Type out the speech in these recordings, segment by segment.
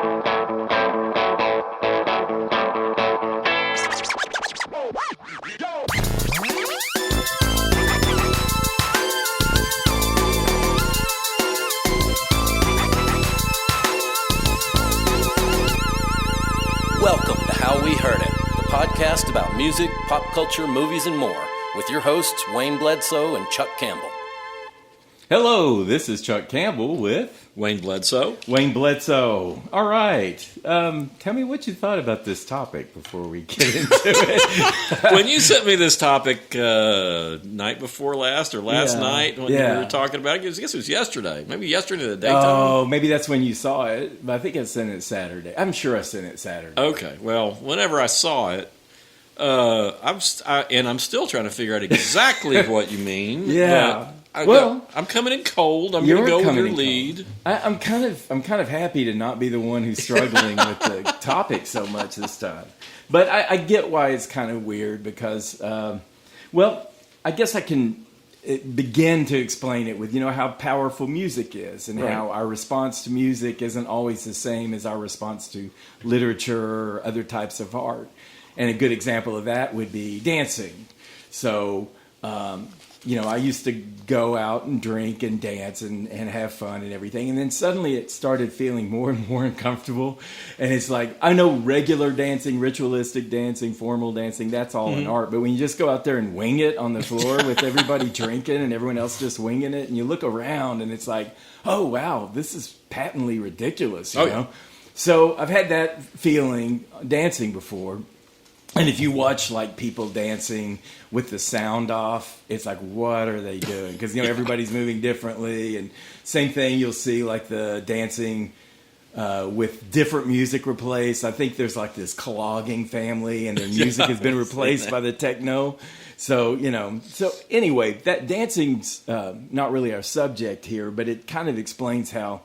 Welcome to How We Heard It, the podcast about music, pop culture, movies, and more, with your hosts Wayne Bledsoe and Chuck Campbell. Hello, this is Chuck Campbell with Wayne Bledsoe. Wayne Bledsoe. All right. Tell me what you thought about this topic before we get into it. When you sent me this topic night before last or last night when you were talking about it, I guess it was yesterday. Maybe yesterday or the day time. Oh, maybe that's when you saw it. But I think I sent it Saturday. I'm sure I sent it Saturday. Okay. Well, whenever I saw it, I'm still trying to figure out exactly what you mean. Yeah. I'm coming in cold. I'm going to go with your lead. I'm kind of happy to not be the one who's struggling with the topic so much this time. But I get why it's kind of weird because, I guess I can begin to explain it with, how powerful music is and how our response to music isn't always the same as our response to literature or other types of art. And a good example of that would be dancing. So, I used to go out and drink and dance and have fun and everything. And then suddenly it started feeling more and more uncomfortable. And it's like, I know regular dancing, ritualistic dancing, formal dancing, that's all an art. But when you just go out there and wing it on the floor with everybody drinking and everyone else just winging it, and you look around and it's like, oh, wow, this is patently ridiculous, you know? So I've had that feeling dancing before. And if you watch people dancing with the sound off, it's like, what are they doing? Because everybody's moving differently, and same thing you'll see the dancing with different music replaced. I think there's this clogging family, and their music has been replaced by the techno. So so anyway, that dancing's not really our subject here, but it kind of explains how,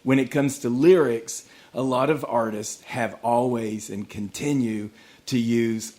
when it comes to lyrics, a lot of artists have always and continue to use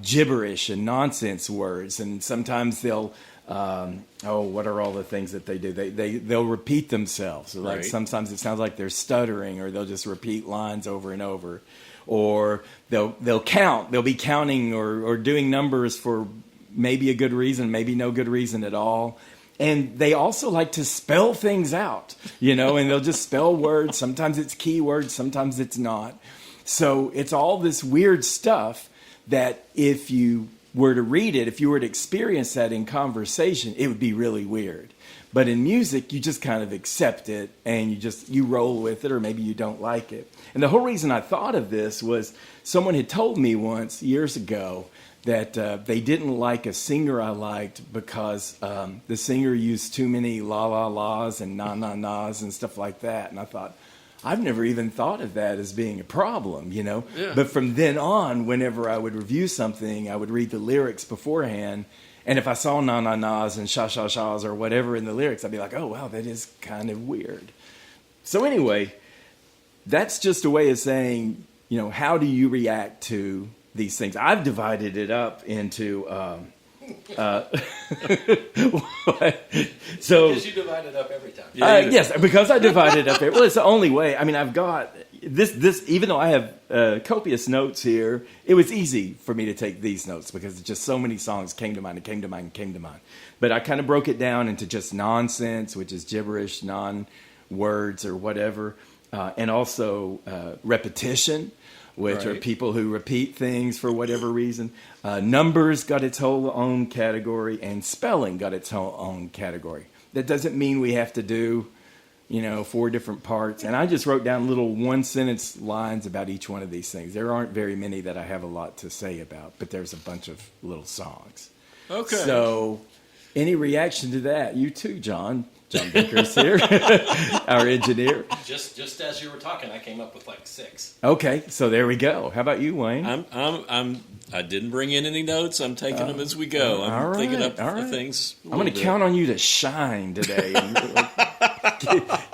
gibberish and nonsense words, and sometimes they'll what are all the things that they do? They'll repeat themselves. So sometimes it sounds like they're stuttering, or they'll just repeat lines over and over, or they'll count. They'll be counting or doing numbers for maybe a good reason, maybe no good reason at all. And they also like to spell things out, and they'll just spell words. Sometimes it's keywords, sometimes it's not. So it's all this weird stuff that if you were to read it, if you were to experience that in conversation, it would be really weird. But in music, you just kind of accept it and you roll with it, or maybe you don't like it. And the whole reason I thought of this was someone had told me once years ago that they didn't like a singer I liked because the singer used too many la-la-las and na-na-nas and stuff like that. And I thought, I've never even thought of that as being a problem, Yeah. But from then on, whenever I would review something, I would read the lyrics beforehand. And if I saw na-na-nas and sha-sha-shas or whatever in the lyrics, I'd be like, oh, wow, that is kind of weird. So anyway, that's just a way of saying, how do you react to these things? I've divided it up into... So because you divide it up every time. Yes, because I divide it up. Well, it's the only way. I mean, I've got this. Even though I have copious notes here, it was easy for me to take these notes because just so many songs came to mind. But I kind of broke it down into just nonsense, which is gibberish, non-words or whatever, and also repetition, which are people who repeat things for whatever reason. Numbers got its whole own category, and spelling got its whole own category. That doesn't mean we have to do, 4 different parts. And I just wrote down little one-sentence lines about each one of these things. There aren't very many that I have a lot to say about, but there's a bunch of little songs. Okay. So, any reaction to that? You too, John. John Baker's here, our engineer. Just as you were talking, I came up with 6. Okay, so there we go. How about you, Wayne? I didn't bring in any notes. I'm taking them as we go. I'm thinking up things. I'm going to count on you to shine today.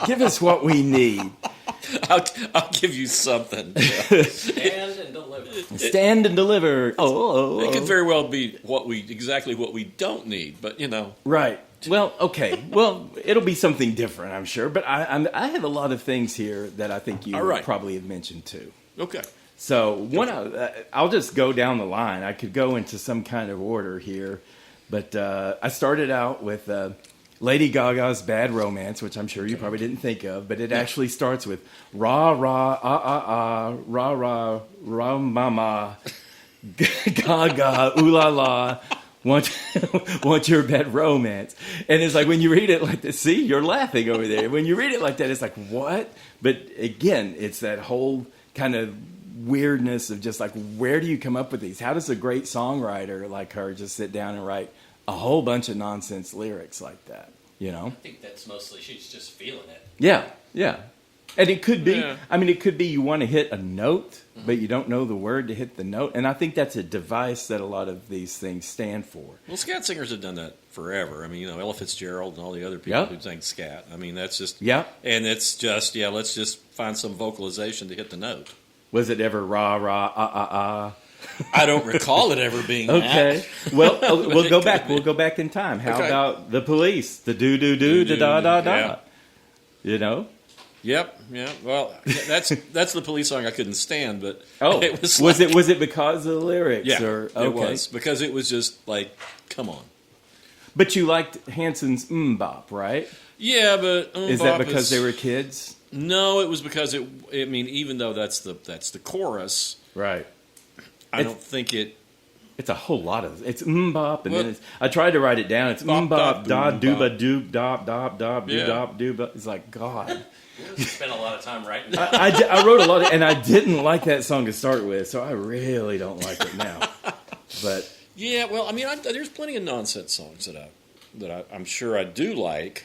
Give us what we need. I'll give you something. Stand and deliver. Stand and deliver. It could very well be exactly what we don't need, but Right. Well, okay. Well, it'll be something different, I'm sure. But I have a lot of things here that I think you probably have mentioned too. Okay. So I'll just go down the line. I could go into some kind of order here, but I started out with Lady Gaga's "Bad Romance," which I'm sure you probably didn't think of, but it actually starts with "Rah rah ah ah ah rah rah rah mama Gaga ooh la la." Want your bad romance. And it's like when you read it like this, see, you're laughing over there. When you read it like that, it's like, what? But again, it's that whole kind of weirdness of just like, where do you come up with these? How does a great songwriter like her just sit down and write a whole bunch of nonsense lyrics like that? You know? I think that's mostly she's just feeling it. Yeah. And it could be, it could be you want to hit a note, but you don't know the word to hit the note. And I think that's a device that a lot of these things stand for. Well, scat singers have done that forever. I mean, Ella Fitzgerald and all the other people who sang scat. I mean, that's just... Yeah. And it's just, let's just find some vocalization to hit the note. Was it ever rah, rah, ah, ah, ah? I don't recall it ever being okay. that. Well, we'll go back. We'll go back in time. How about the Police? The do-do-do, the da-da-da. Yeah. You know? Yep. Well, that's the Police song I couldn't stand, but it was it because of the lyrics? Yeah, okay. It was because it was just like, come on. But you liked Hanson's Bop, right? Yeah, but is that because they were kids? No, it was because even though that's the chorus, right? I don't think it. It's a whole lot of it's bop, and then I tried to write it down. It's bop da dooba doop dop dop dop doo dop dooba. It's like God. You spent a lot of time writing. I wrote a lot, and I didn't like that song to start with, so I really don't like it now. But yeah, well, I mean, there's plenty of nonsense songs that I'm sure I do like.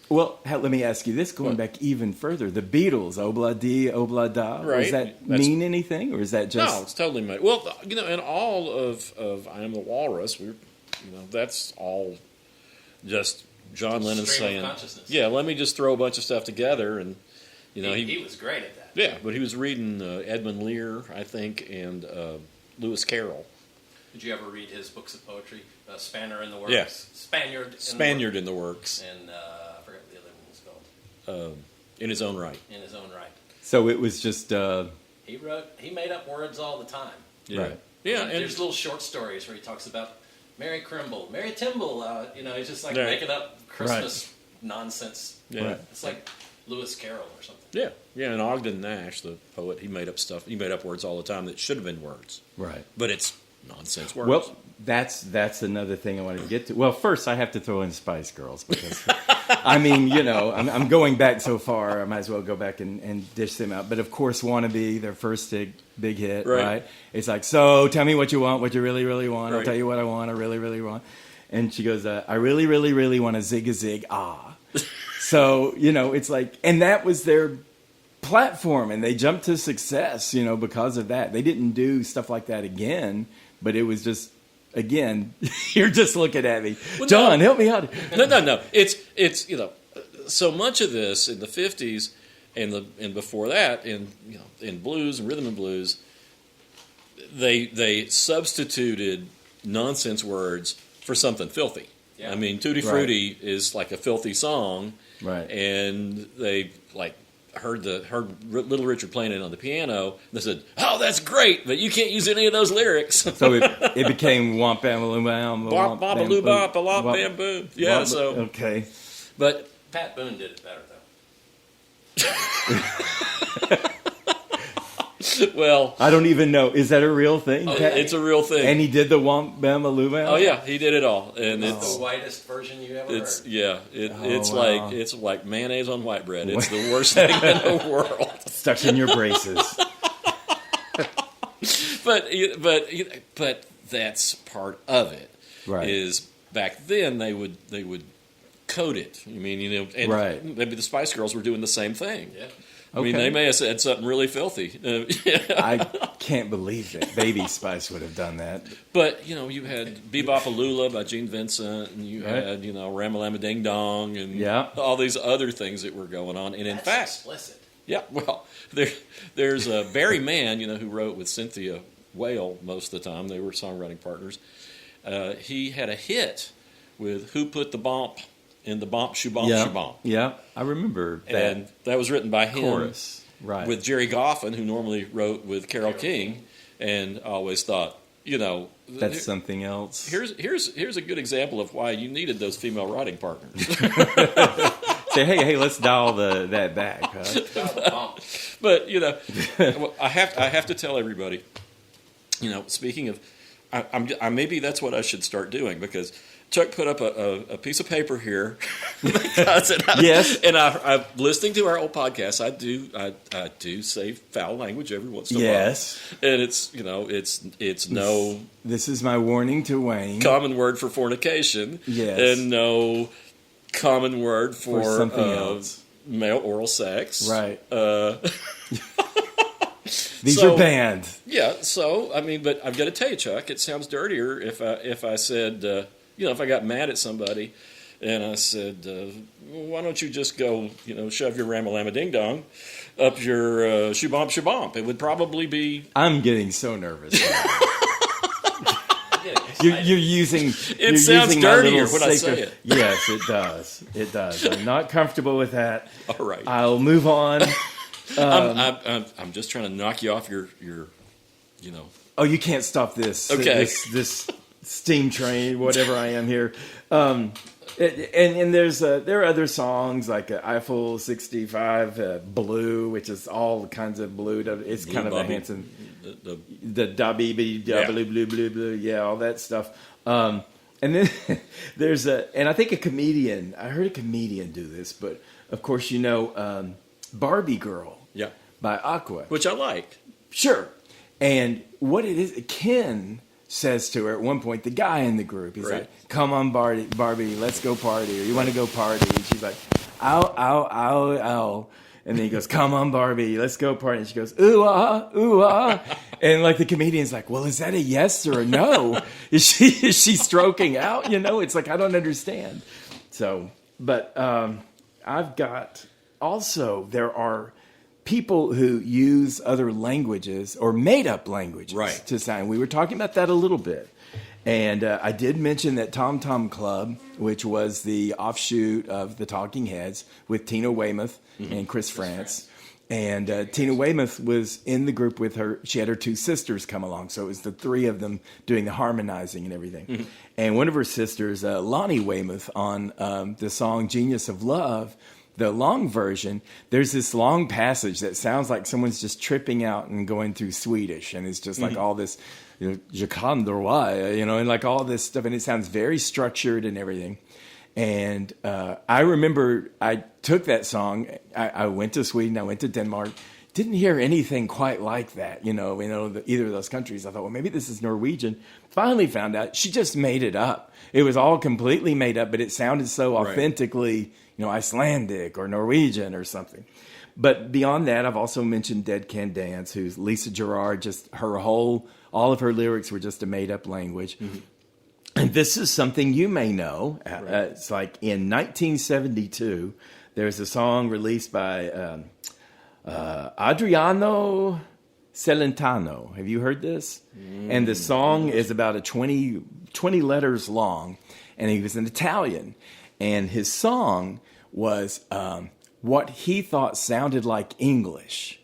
Well, let me ask you this: going back even further, the Beatles, "Obla Di, Obla Da." Right. Does that mean anything, or is that just? No, it's totally made. Well, in all of "I Am the Walrus," that's all just John Lennon saying, "Yeah, let me just throw a bunch of stuff together," and he was great at that. Yeah, but he was reading Edmund Lear, I think, and Lewis Carroll. Did you ever read his books of poetry? Spanner in the Works. Yes. Spaniard in the Works. And I forgot what the other one was called. In His Own Right. In His Own Right. So it was just. He made up words all the time. Yeah. Right. Yeah, and there's little short stories where he talks about Mary Crimble, Mary Timble. He's just like making up Christmas nonsense. Yeah. Right. It's like Lewis Carroll or something. Yeah, and Ogden Nash, the poet, he made up stuff. He made up words all the time that should have been words. Right. But it's nonsense words. Well, that's another thing I wanted to get to. Well, first I have to throw in Spice Girls because, I'm going back so far. I might as well go back and dish them out. But of course, "Wannabe," their first big hit, right? It's like, so tell me what you want, what you really, really want. I'll tell you what I want, I really, really want. And she goes, I really, really, really want a zig ah. So, it's like, and that was their platform, and they jumped to success, because of that. They didn't do stuff like that again, but it was just, again, you're just looking at me. Well, John, help me out. No. It's so much of this in the 50s and before that in blues and rhythm and blues, they substituted nonsense words for something filthy. Yeah. I mean, Tutti Frutti is like a filthy song. Right. And they heard Little Richard playing it on the piano. And they said, "Oh, that's great, but you can't use any of those lyrics." So it became womp bam bam bam bam bam bam boom. Yeah. So okay, but Pat Boone did it better though. Well, I don't even know. Is that a real thing? It's a real thing. And he did the Womp Bama Luma? Oh yeah, he did it all. And it's the whitest version you ever heard. Yeah, it's like mayonnaise on white bread. It's the worst thing in the world. Stuck in your braces. But that's part of it. Right. Is back then they would code it. I mean, and maybe the Spice Girls were doing the same thing. Yeah. I mean, they may have said something really filthy. I can't believe that Baby Spice would have done that. But, you had Bebop-A-Lula by Gene Vincent, and you had, Ramalama Ding Dong, and all these other things that were going on. And in fact, explicit. Yeah, well, there's Barry Mann, who wrote with Cynthia Whale most of the time. They were songwriting partners. He had a hit with "Who Put the Bump in the Bomp Shubomp Yeah, Shubomp. yeah, I remember that. And that was written by him Chorus, right? with Jerry Goffin, who normally wrote with Carole King. And I always thought, That's something else. Here's a good example of why you needed those female writing partners. Say, hey, let's dial that back. Huh? But I have to tell everybody. Speaking of, maybe that's what I should start doing, because Chuck put up a piece of paper here. Yes, and I'm listening to our old podcast. I do say foul language every once in a while. Yes, and it's no. This is my warning to Wayne. Common word for fornication. Yes, and no common word for something else. Male oral sex. Right. These are banned. Yeah. So but I've got to tell you, Chuck, it sounds dirtier if I said. If I got mad at somebody and I said, why don't you just go, shove your ramalama ding dong up your shubomp shubomp? It would probably be. I'm getting so nervous. You're using. It sounds dirtier when I say it. Yes, it does. It does. I'm not comfortable with that. All right. I'll move on. I'm just trying to knock you off your. Oh, you can't stop this. Okay. This steam train, whatever I am here. And there are other songs like Eiffel 65 Blue, which is all kinds of blue. It's Blue kind of Bobby, a Hanson. The da bee bee da blue blue blue blue. Yeah, all that stuff. And then there's and I think I heard a comedian do this, but of course Barbie Girl. Yeah. By Aqua, which I liked. Sure. And what it is, Ken says to her at one point, the guy in the group, he's right. like, come on, Barbie, let's go party, or you want to go party? And she's like, ow, ow, ow, ow. And then he goes, come on, Barbie, let's go party. And she goes, ooh, ah, ooh, ah. And like the comedian's like, well, is that a yes or a no? Is she stroking out? It's like, I don't understand. So, but I've got, also, there are people who use other languages or made-up languages to sound. We were talking about that a little bit. And I did mention that Tom Tom Club, which was the offshoot of the Talking Heads with Tina Weymouth and Chris France. And Tina Weymouth was in the group with her. She had her two sisters come along. So it was the three of them doing the harmonizing and everything. Mm-hmm. And one of her sisters, Lonnie Weymouth, on the song Genius of Love, the long version, there's this long passage that sounds like someone's just tripping out and going through Swedish, and it's just like all this, je kan dorwai, and like all this stuff, and it sounds very structured and everything. And I remember I took that song, I went to Sweden, I went to Denmark, didn't hear anything quite like that, either of those countries. I thought, well, maybe this is Norwegian. Finally found out she just made it up. It was all completely made up, but it sounded so authentically, Icelandic or Norwegian or something. But beyond that, I've also mentioned Dead Can Dance, who's Lisa Gerrard. Just all of her lyrics were just a made up language. Mm-hmm. And this is something you may know. It's like in 1972, there's a song released by Adriano Celentano. Have you heard this? And the song is about 20 letters long, and he was an Italian. And his song was what he thought sounded like English.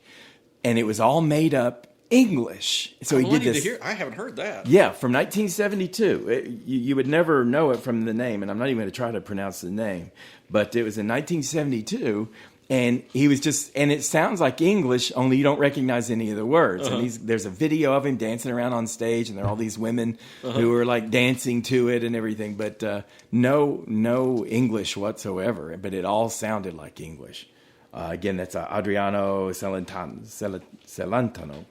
And it was all made up English. So he did this. I haven't heard that. Yeah, from 1972. You would never know it from the name, and I'm not even going to try to pronounce the name. But it was in 1972, and he was and it sounds like English, only you don't recognize any of the words. And there's a video of him dancing around on stage, and there are all these women who are like dancing to it and everything, but no English whatsoever. But it all sounded like English. Again, that's Adriano Celentano.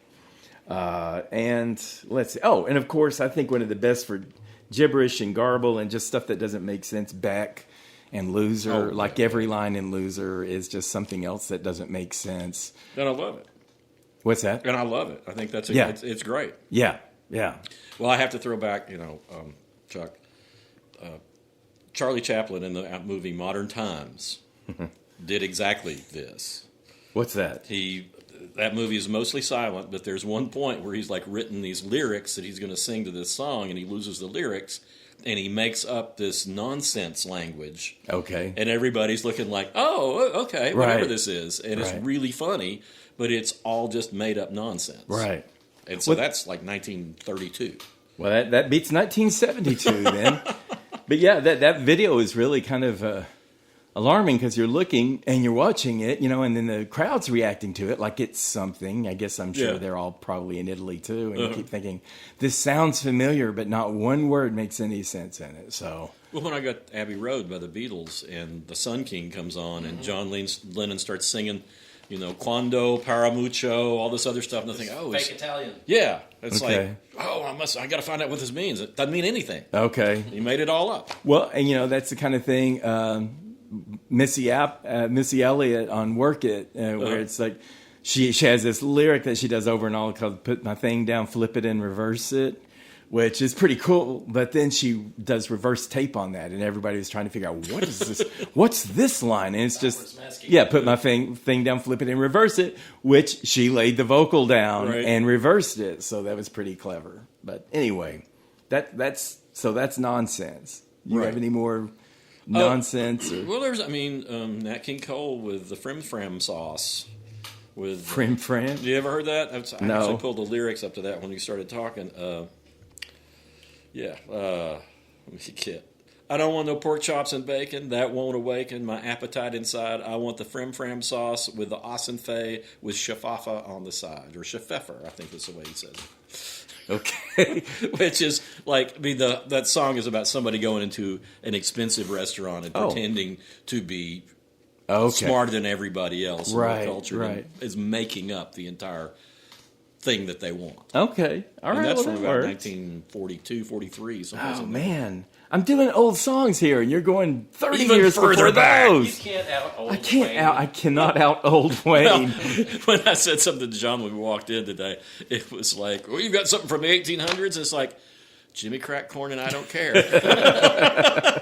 And let's see. Oh, and of course, I think one of the best for gibberish and garble and just stuff that doesn't make sense, Beck. And Loser, every line in Loser is just something else that doesn't make sense. And I love it. What's that? And I love it. I think it's great. Yeah, yeah. Well, I have to throw back, Chuck, Charlie Chaplin in the movie Modern Times did exactly this. What's that? That movie is mostly silent, but there's one point where he's like written these lyrics that he's going to sing to this song, and he loses the lyrics. he makes up this nonsense language. Okay. And everybody's looking like, oh, okay, whatever Right. this is. And it's Right. really funny, but it's all just made up nonsense. Right. And so that's like 1932. Well, that beats 1972 then. But yeah, that video is really kind of alarming because you're looking and you're watching it, and then the crowd's reacting to it like it's something. I guess I'm sure they're all probably in Italy too. And you keep thinking, this sounds familiar, but not one word makes any sense in it. So. Well, when I got Abbey Road by the Beatles and the Sun King comes on and John Lennon starts singing, Quando, Paramucho, all this other stuff, and I think, fake Italian. Yeah. It's Okay. like, I got to find out what this means. It doesn't mean anything. Okay. He made it all up. Well, and that's the kind of thing Missy Elliott on Work It, where it's like she has this lyric that she does over and all called "Put My Thing Down, Flip It, and Reverse It," which is pretty cool. But then she does reverse tape on that, and everybody was trying to figure out what is this? What's this line? And it's just put my thing down, flip it, and reverse it, which she laid the vocal down and reversed it. So that was pretty clever. But anyway, that's nonsense. You have any more? Nonsense. Well, there's, Nat King Cole with the Frim Fram sauce. With Frim Fram? You ever heard that? I No. actually pulled the lyrics up to that when you started talking. Let me get. I don't want no pork chops and bacon. That won't awaken my appetite inside. I want the Frim Fram sauce with the Osenfei with shafafa on the side. Or shafeffer, I think that's the way he says it. Okay. Which is like, that song is about somebody going into an expensive restaurant and pretending to be smarter than everybody else in the culture. And is making up the entire thing that they want. Okay. All right. And that's from about works. 1942, 43. Oh, man. I'm doing old songs here, and you're going 30 Even years further before back. those. You can't out old I Wayne. cannot out old Wayne. When I said something to John when we walked in today, it was like, well, you've got something from the 1800s? It's like, Jimmy cracked corn and I don't care.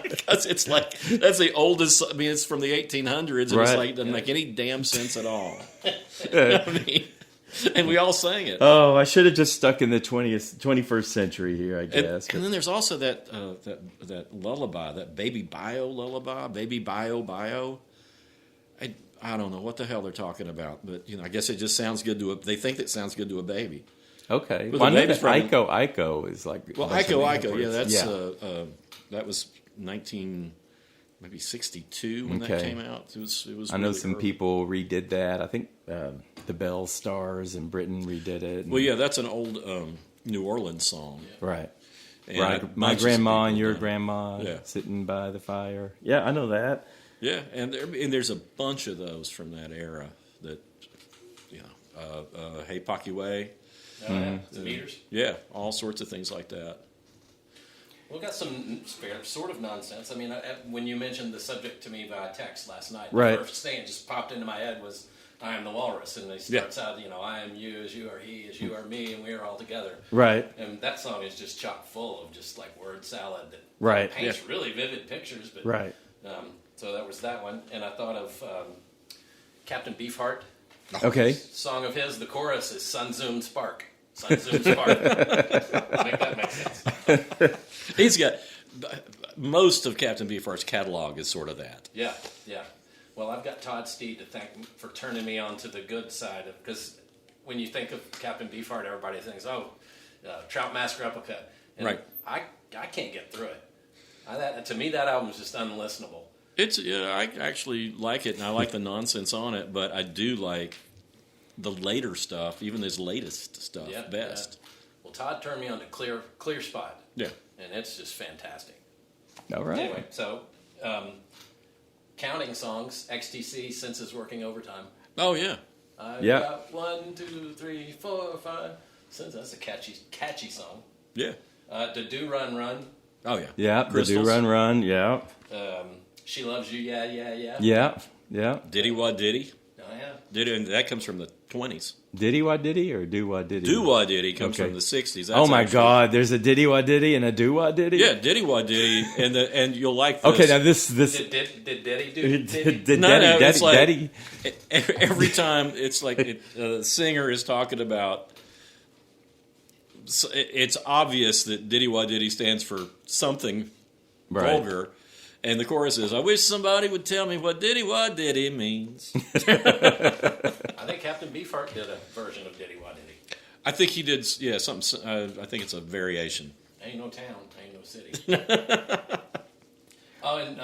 Because it's like, that's the oldest, it's from the 1800s, and it's like, it doesn't make any damn sense at all. You know what I mean? And we all sang it. Oh, I should have just stuck in the 21st century here, I guess. And then there's also that lullaby, that Baby Bio lullaby, Baby Bio Bio. I don't know what the hell they're talking about, but I guess it just sounds good they think it sounds good to a baby. Okay. But Well, I know baby's that probably- Iko is like... Well, Iko, that's that was 62 when that came out. It was I know really some early. people redid that. I think the Bell Stars in Britain redid it. Well, yeah, that's an old New Orleans song. Right. And Right. My bunches of grandma and people your done it. grandma Yeah. sitting by the fire. Yeah, I know that. Yeah, and there's a bunch of those from that era that, Hey Pocky Way. The meters. Yeah, all sorts of things like that. We've got some sort of nonsense. When you mentioned the subject to me via text last night, Right. the first thing that just popped into my head was I am the walrus. And it starts out, I am you as you are he, as you are me, and we are all together. Right. And that song is just chock full of just like word salad that Right. paints really vivid pictures. But, Right. So that was that one. And I thought of Captain Beefheart. Okay. Song of his, the chorus is Sun Zoom Spark. Sun Zoom Spark. Make that make sense. He's got most of Captain Beefheart's catalog is sort of that. Yeah. Well, I've got Todd Steed to thank for turning me on to the good side because when you think of Captain Beefheart, everybody thinks, Trout Mask Replica. And Right. I can't get through it. To me, that album is just unlistenable. I actually like it, and I like the nonsense on it, but I do like the later stuff, even his latest stuff, best. Yeah. Well, Todd turned me on to Clear Spot. Yeah. And it's just fantastic. All right. Anyway, so counting songs, XTC, Senses Working Overtime. Oh, yeah. I've got 1, 2, 3, 4, 5. That's a catchy song. Yeah. The Do Run Run. Oh, yeah. Yeah, the Crystals. Do Run, yeah. She Loves You, yeah. Yeah. Diddy Wah Diddy. Oh, yeah. Diddy, and that comes from the 20s. Diddy Wah Diddy or Do Wah Diddy? Do Wah Diddy comes Okay. from the 60s. That's Oh my actually- God! There's a Diddy Wah Diddy and a Do Wah Diddy. Yeah, Diddy Wah Diddy, and you'll like this. Okay, now this Did Daddy do did No, Daddy, it's like- Daddy. Every time it's like the singer is talking about it's obvious that Diddy Wah Diddy stands for something vulgar. And the chorus is, I wish somebody would tell me what Diddy Wah Diddy means. I think Captain Beefheart did a version of Diddy Wah Diddy. I think he did, something. I think it's a variation. Ain't no town, ain't no city. Oh, and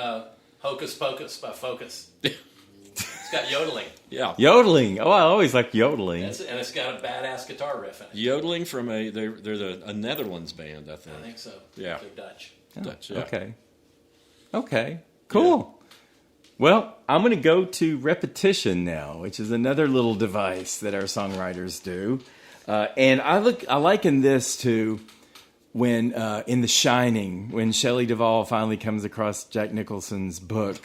Hocus Pocus by Focus. It's got yodeling. Yeah. Yodeling. Oh, I always like yodeling. And it's got a badass guitar riff in it. Yodeling from they're a Netherlands band, I think. I think so. Yeah. They're Dutch. Dutch, yeah. Okay. Cool. Yeah. Well, I'm going to go to repetition now, which is another little device that our songwriters do. And I liken this to when in The Shining, when Shelley Duvall finally comes across Jack Nicholson's book,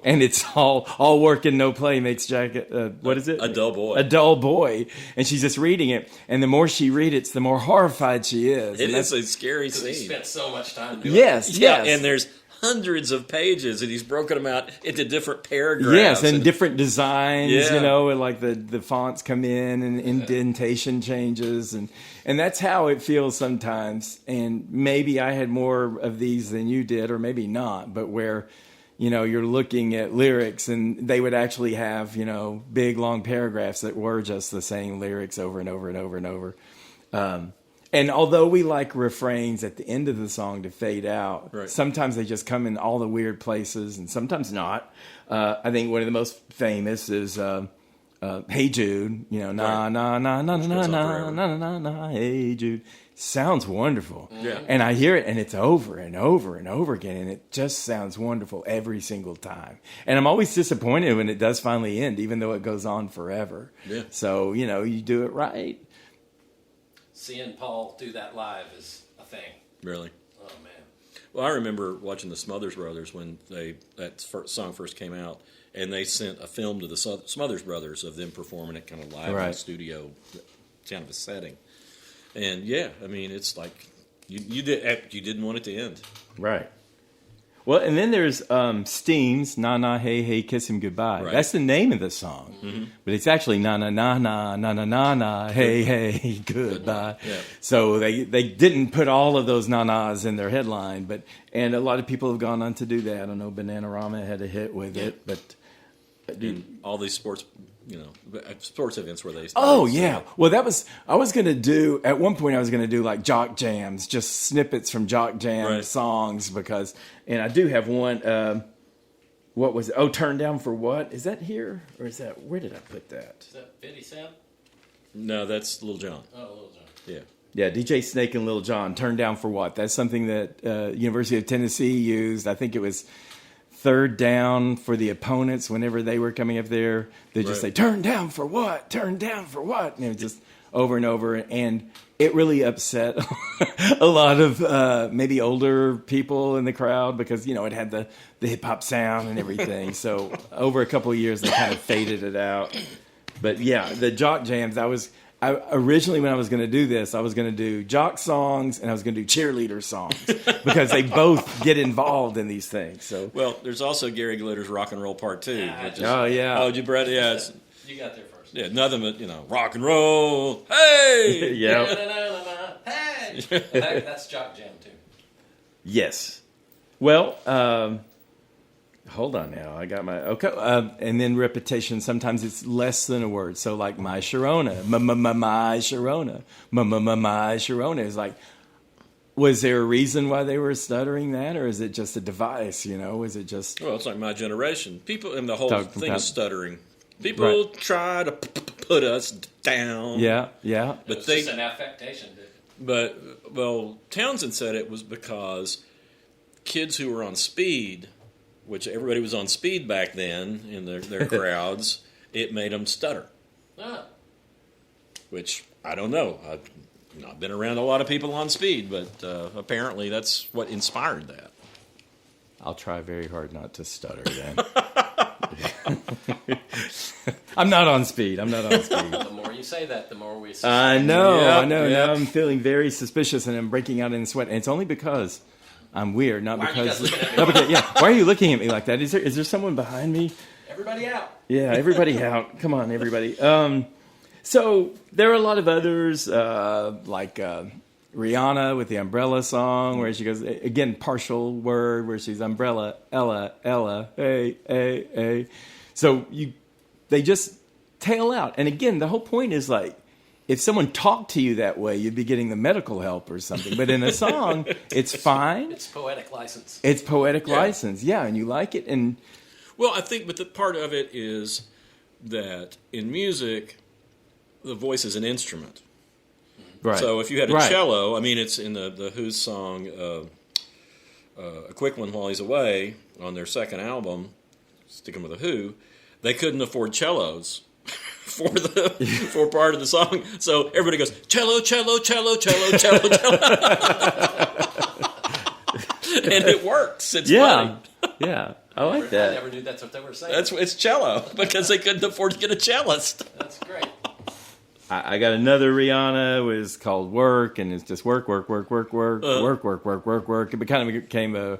and it's all work and no play makes Jack what is it? A dull boy. A dull boy, and she's just reading it, and the more she reads it, the more horrified she is. It is a scary scene. He spent so much time doing yes, it. Yes, and there's hundreds of pages, and he's broken them out into different paragraphs. Yes, and different designs, Yeah. and like the fonts come in and indentation changes, and that's how it feels sometimes. And maybe I had more of these than you did, or maybe not, but where, you're looking at lyrics and they would actually have, big long paragraphs that were just the same lyrics over and over and over and over. And although we like refrains at the end of the song to fade out, right. Sometimes they just come in all the weird places, and sometimes not. I think one of the most famous is "Hey Jude." Na na na na na na na na na. Hey Jude, sounds wonderful. Yeah. And I hear it, and it's over and over and over again, and it just sounds wonderful every single time. And I'm always disappointed when it does finally end, even though it goes on forever. Yeah. So you do it right. Seeing Paul do that live is a thing. Really? Oh, man. Well, I remember watching the Smothers Brothers when that song first came out, and they sent a film to the Smothers Brothers of them performing it kind of live in the studio, kind of a setting. And yeah, I mean, it's like you didn't want it to end, right? Well, and then there's Steam's "Na Na Hey Hey Kiss Him Goodbye." Right. That's the name of the song, but it's actually "Na Na Na Na Na Na Na Na Hey Hey Goodbye." Yeah. So they didn't put all of those na-nas in their headline, and a lot of people have gone on to do that. I know Bananarama had a hit with it, but and all these sports events where they. Oh yeah, well I was gonna do at one point. I was gonna do like jock jams, just snippets from jock jam songs and I do have one. What was it? Oh, Turn Down for What? Is that here or is that where did I put that? Is that 50 Cent? No, that's Lil Jon. Oh, Lil Jon. Yeah. Yeah, DJ Snake and Lil Jon. Turn Down for What? That's something that University of Tennessee used. I think it was third down for the opponents whenever they were coming up there. They just say, "Turn down for what? Turn down for what?" And it was just over and over. And it really upset a lot of maybe older people in the crowd because, it had the hip-hop sound and everything. So over a couple of years, they kind of faded it out. But, yeah, the jock jams, originally when I was going to do this, I was going to do jock songs and I was going to do cheerleader songs because they both get involved in these things. So there's also Gary Glitter's Rock and Roll Part 2. Oh, yeah. Oh, Brett? Yeah. You got there first. Yeah, nothing but, rock and roll. Hey! Yeah. Hey! That's jock jam, too. Yes. Well, hold on now. I got my... Okay. And then repetition. Sometimes it's less than a word. So like my Sharona. My Sharona. My Sharona is like... Was there a reason why they were stuttering that? Or is it just a device, Is it just... Well, it's like my generation. People... And the whole thing is stuttering. People Right. try to put us down. Yeah. But it's just an affectation, dude. But, Townsend said it was because kids who were on speed, which everybody was on speed back then in their crowds, it made them stutter. Ah. Which, I don't know. I've not been around a lot of people on speed, but apparently that's what inspired that. I'll try very hard not to stutter then. I'm not on speed. The more you say that, the more we suspect. I know. Yep. Now I'm feeling very suspicious and I'm breaking out in sweat. And it's only because I'm weird, not Why are you because... guys looking at me? Yeah, why are you looking at me like that? Is there someone behind me? Everybody out. Yeah, everybody out. Come on, everybody. So there are a lot of others, like Rihanna with the umbrella song, where she goes, again, partial word, where she's umbrella, Ella, Ella, hey, hey, hey. So they just tail out. And again, the whole point is like, if someone talked to you that way, you'd be getting the medical help or something. But in a song, it's fine. It's poetic license. It's poetic license, yeah, and you like it. And well, I think, but the part of it is that in music, the voice is an instrument. right. So if you had a cello, I mean, it's in the Who's song, A Quick One While He's Away, on their second album, sticking with the Who, they couldn't afford cellos for part of the song. So everybody goes, cello, cello, cello, cello, cello, cello. And it works. It's funny. Yeah. I like that. I never knew that's what they were saying. It's cello, because they couldn't afford to get a cellist. That's great. I got another Rihanna. It was called Work, and it's just work, work, work, work, work, work, work, work, work, work. It kind of became a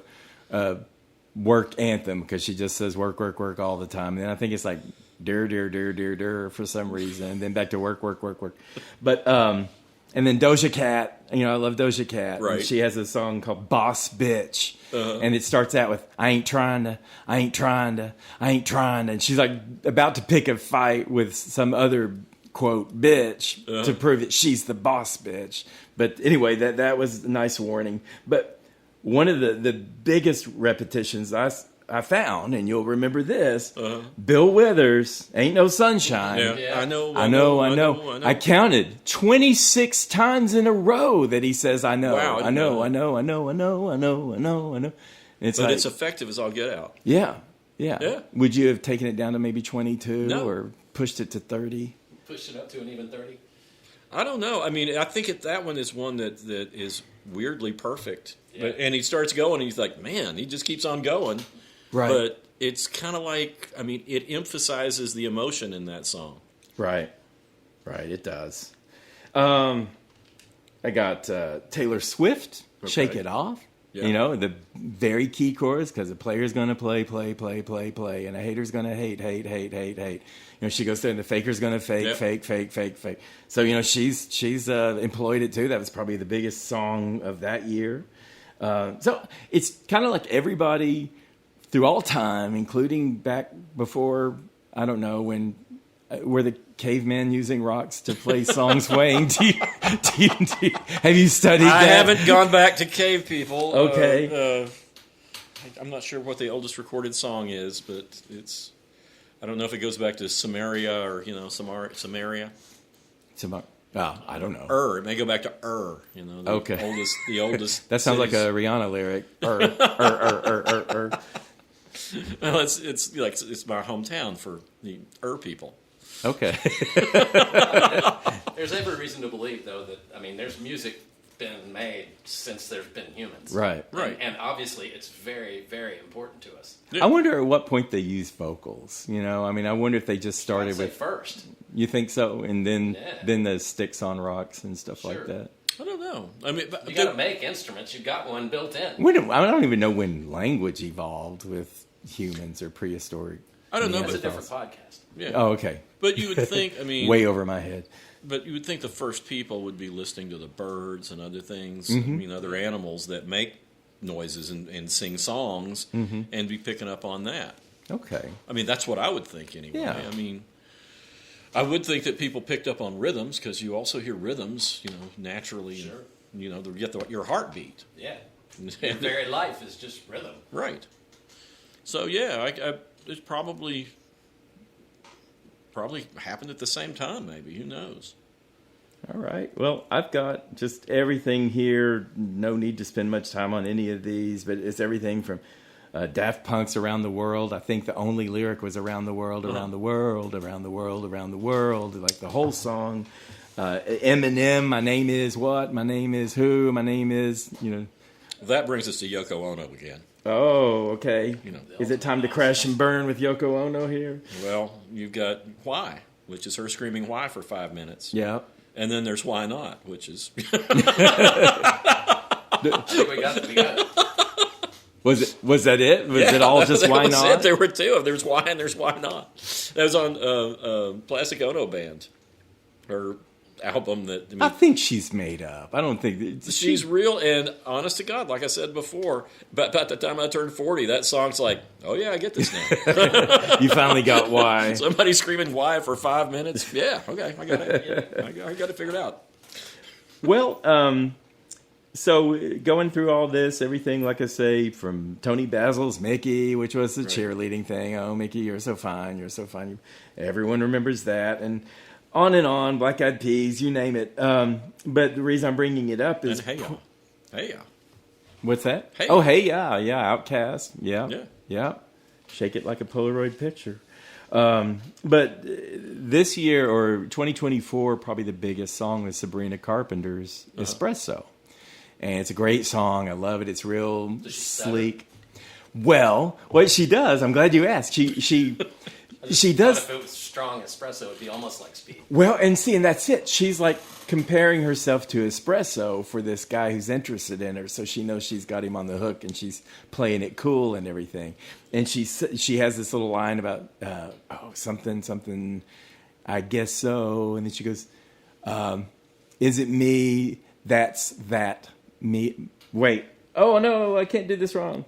work anthem because she just says work, work, work all the time. And I think it's like dir, dir, dir, dir, dir for some reason. And then back to work, work, work, work. But and then Doja Cat. You know, I love Doja Cat. Right. And she has a song called Boss Bitch. And it starts out with, I ain't trying to, I ain't trying to, I ain't trying to. And she's like about to pick a fight with some other quote bitch to prove that she's the boss bitch. But anyway, that was a nice warning. But one of the biggest repetitions I found, and you'll remember this, Bill Withers, Ain't No Sunshine. Yeah. I know. I counted 26 times in a row that he says, I know, Wow, I know, I know, I know, I know, I know, I know, I know. But it's effective as all get out. Yeah. Yeah. Would you have taken it down to maybe 22 No. or pushed it to 30? Pushed it up to an even 30. I don't know. I mean, I think that one is one that is weirdly perfect. Yeah. And he starts going, and he's like, man, he just keeps on going. Right. But it's kind of like, I mean, it emphasizes the emotion in that song. Right, it does. I got Taylor Swift, Shake It Off. Yeah. You know, the very key chorus, because the player's going to play, play, play, play, play, and the hater's going to hate, hate, hate, hate, hate. You know, she goes through, and the faker's going to fake, Yep. fake, fake, fake, fake. So, you know, she's employed it too. That was probably the biggest song of that year. So it's kind of like everybody through all time, including back before, I don't know, when were the cavemen using rocks to play songs swaying? Have you studied that? I haven't gone back to cave people. Okay. I'm not sure what the oldest recorded song is, but it's, I don't know if it goes back to Samaria or, you know, Samaria. I don't know. It may go back to you know, the oldest. That sounds like a Rihanna lyric. Well, it's like it's my hometown for the people. Okay. There's every reason to believe, though, that, I mean, there's music been made since there's been humans. Right. And obviously, it's very, very important to us. I wonder at what point they use vocals. You know, I mean, I wonder if they just started I'd say with first. You think so, and then the sticks on rocks and stuff like that. I don't know. I mean, you got to make instruments. You got one built in. I don't even know when language evolved with humans or prehistoric. I don't know. That's but a different podcast. Yeah. Oh, okay. But you would think, I mean, way over my head. But you would think the first people would be listening to the birds and other things, Mm-hmm. I mean, other animals that make noises and sing songs, and be picking up on that. Okay. I mean, that's what I would think anyway. Yeah. I mean, I would think that people picked up on rhythms because you also hear rhythms, you know, naturally. Sure. You know, you get your heartbeat. Yeah. Your very life is just rhythm. Right. So yeah, it's probably happened at the same time. Maybe, who knows? All right. Well, I've got just everything here. No need to spend much time on any of these, but it's everything from Daft Punk's "Around the World." I think the only lyric was "Around the world, around the world, around the world, around the world," like the whole song. Eminem, "My name is what? My name is who? My name is, you know." That brings us to Yoko Ono again. Oh, okay. You know, is it time to crash and burn with Yoko Ono here? Well, you've got "Why," which is her screaming "Why" for 5 minutes. Yeah. And then there's "Why Not," which is. I think we got it. Was that it? Was it all just "Why was Not"? It. There were two. There's "Why" and there's "Why Not." That was on Plastic Ono Band. Or album that I mean, I think she's made up. I don't think that she's real. And honest to God, like I said before, but about the time I turned 40, that song's like, oh yeah, I get this now. You finally got why. Somebody screaming why for 5 minutes. Yeah, okay, I got it. Yeah, I got it figured out. Well, so going through all this, everything, like I say, from Tony Basil's Mickey, which was the cheerleading thing. Oh, Mickey, you're so fine. You're so fine. Everyone remembers that. And on, Black Eyed Peas, you name it. But the reason I'm bringing it up is... And Hey Ya. What's that? Hey. Oh, Hey Ya. Yeah, Outcast. Yeah. Yeah. Shake it like a Polaroid picture. But this year, or 2024, probably the biggest song was Sabrina Carpenter's Espresso. And it's a great song. I love it. It's real sleek. Well, what she does, I'm glad you asked. She does. If it was strong espresso, it'd be almost like speed. Well, and that's it. She's like comparing herself to espresso for this guy who's interested in her. So she knows she's got him on the hook, and she's playing it cool and everything. And she has this little line about something. I guess so. And then she goes, "Is it me? That's that." Me, wait. Oh no, I can't do this wrong.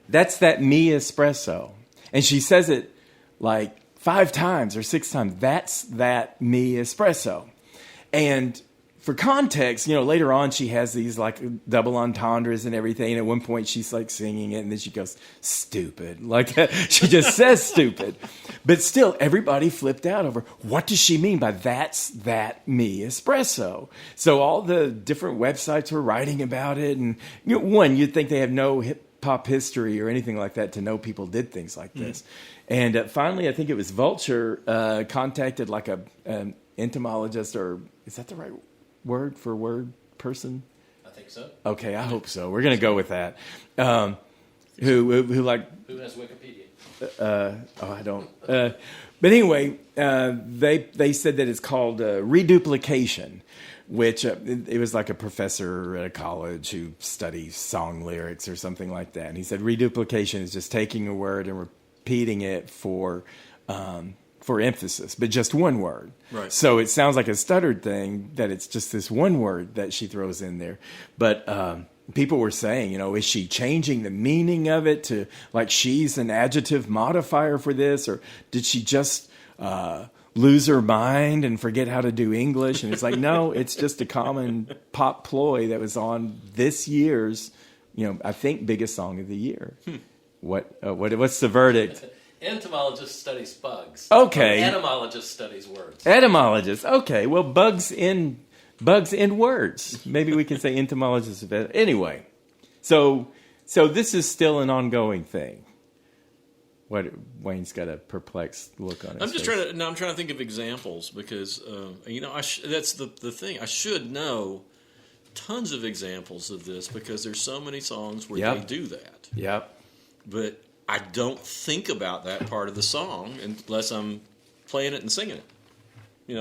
That's that me espresso, and she says it like 5 times or 6 times. That's that me espresso, and for context, later on she has these like double entendres and everything. And at one point she's like singing it, and then she goes stupid, like that. She just says stupid, but still everybody flipped out over what does she mean by that's that me espresso. So all the different websites were writing about it, and you'd think they have no hip hop history or anything like that to know people did things like this. And finally, I think it was Vulture contacted like an entomologist, or is that the right word for word person? I think so. Okay, I hope so. We're gonna go with that. Who has Wikipedia? I don't. But anyway, they said that it's called reduplication, which it was like a professor at a college who studies song lyrics or something like that. And he said reduplication is just taking a word and repeating it for emphasis, but just one word. Right. So it sounds like a stuttered thing that it's just this one word that she throws in there. But people were saying, is she changing the meaning of it to like she's an adjective modifier for this, or did she just lose her mind and forget how to do English? And it's like, no, it's just a common pop ploy that was on this year's, I think biggest song of the year. What's the verdict? Entomologist studies bugs. Okay. Etymologist studies words. Etymologist. Okay. Well, bugs in words. Maybe we can say entomologist. Anyway, so this is still an ongoing thing. What Wayne's got a perplexed look on his face. I'm trying to think of examples because that's the thing. I should know tons of examples of this because there's so many songs where they do that. Yep. But I don't think about that part of the song unless I'm playing it and singing it.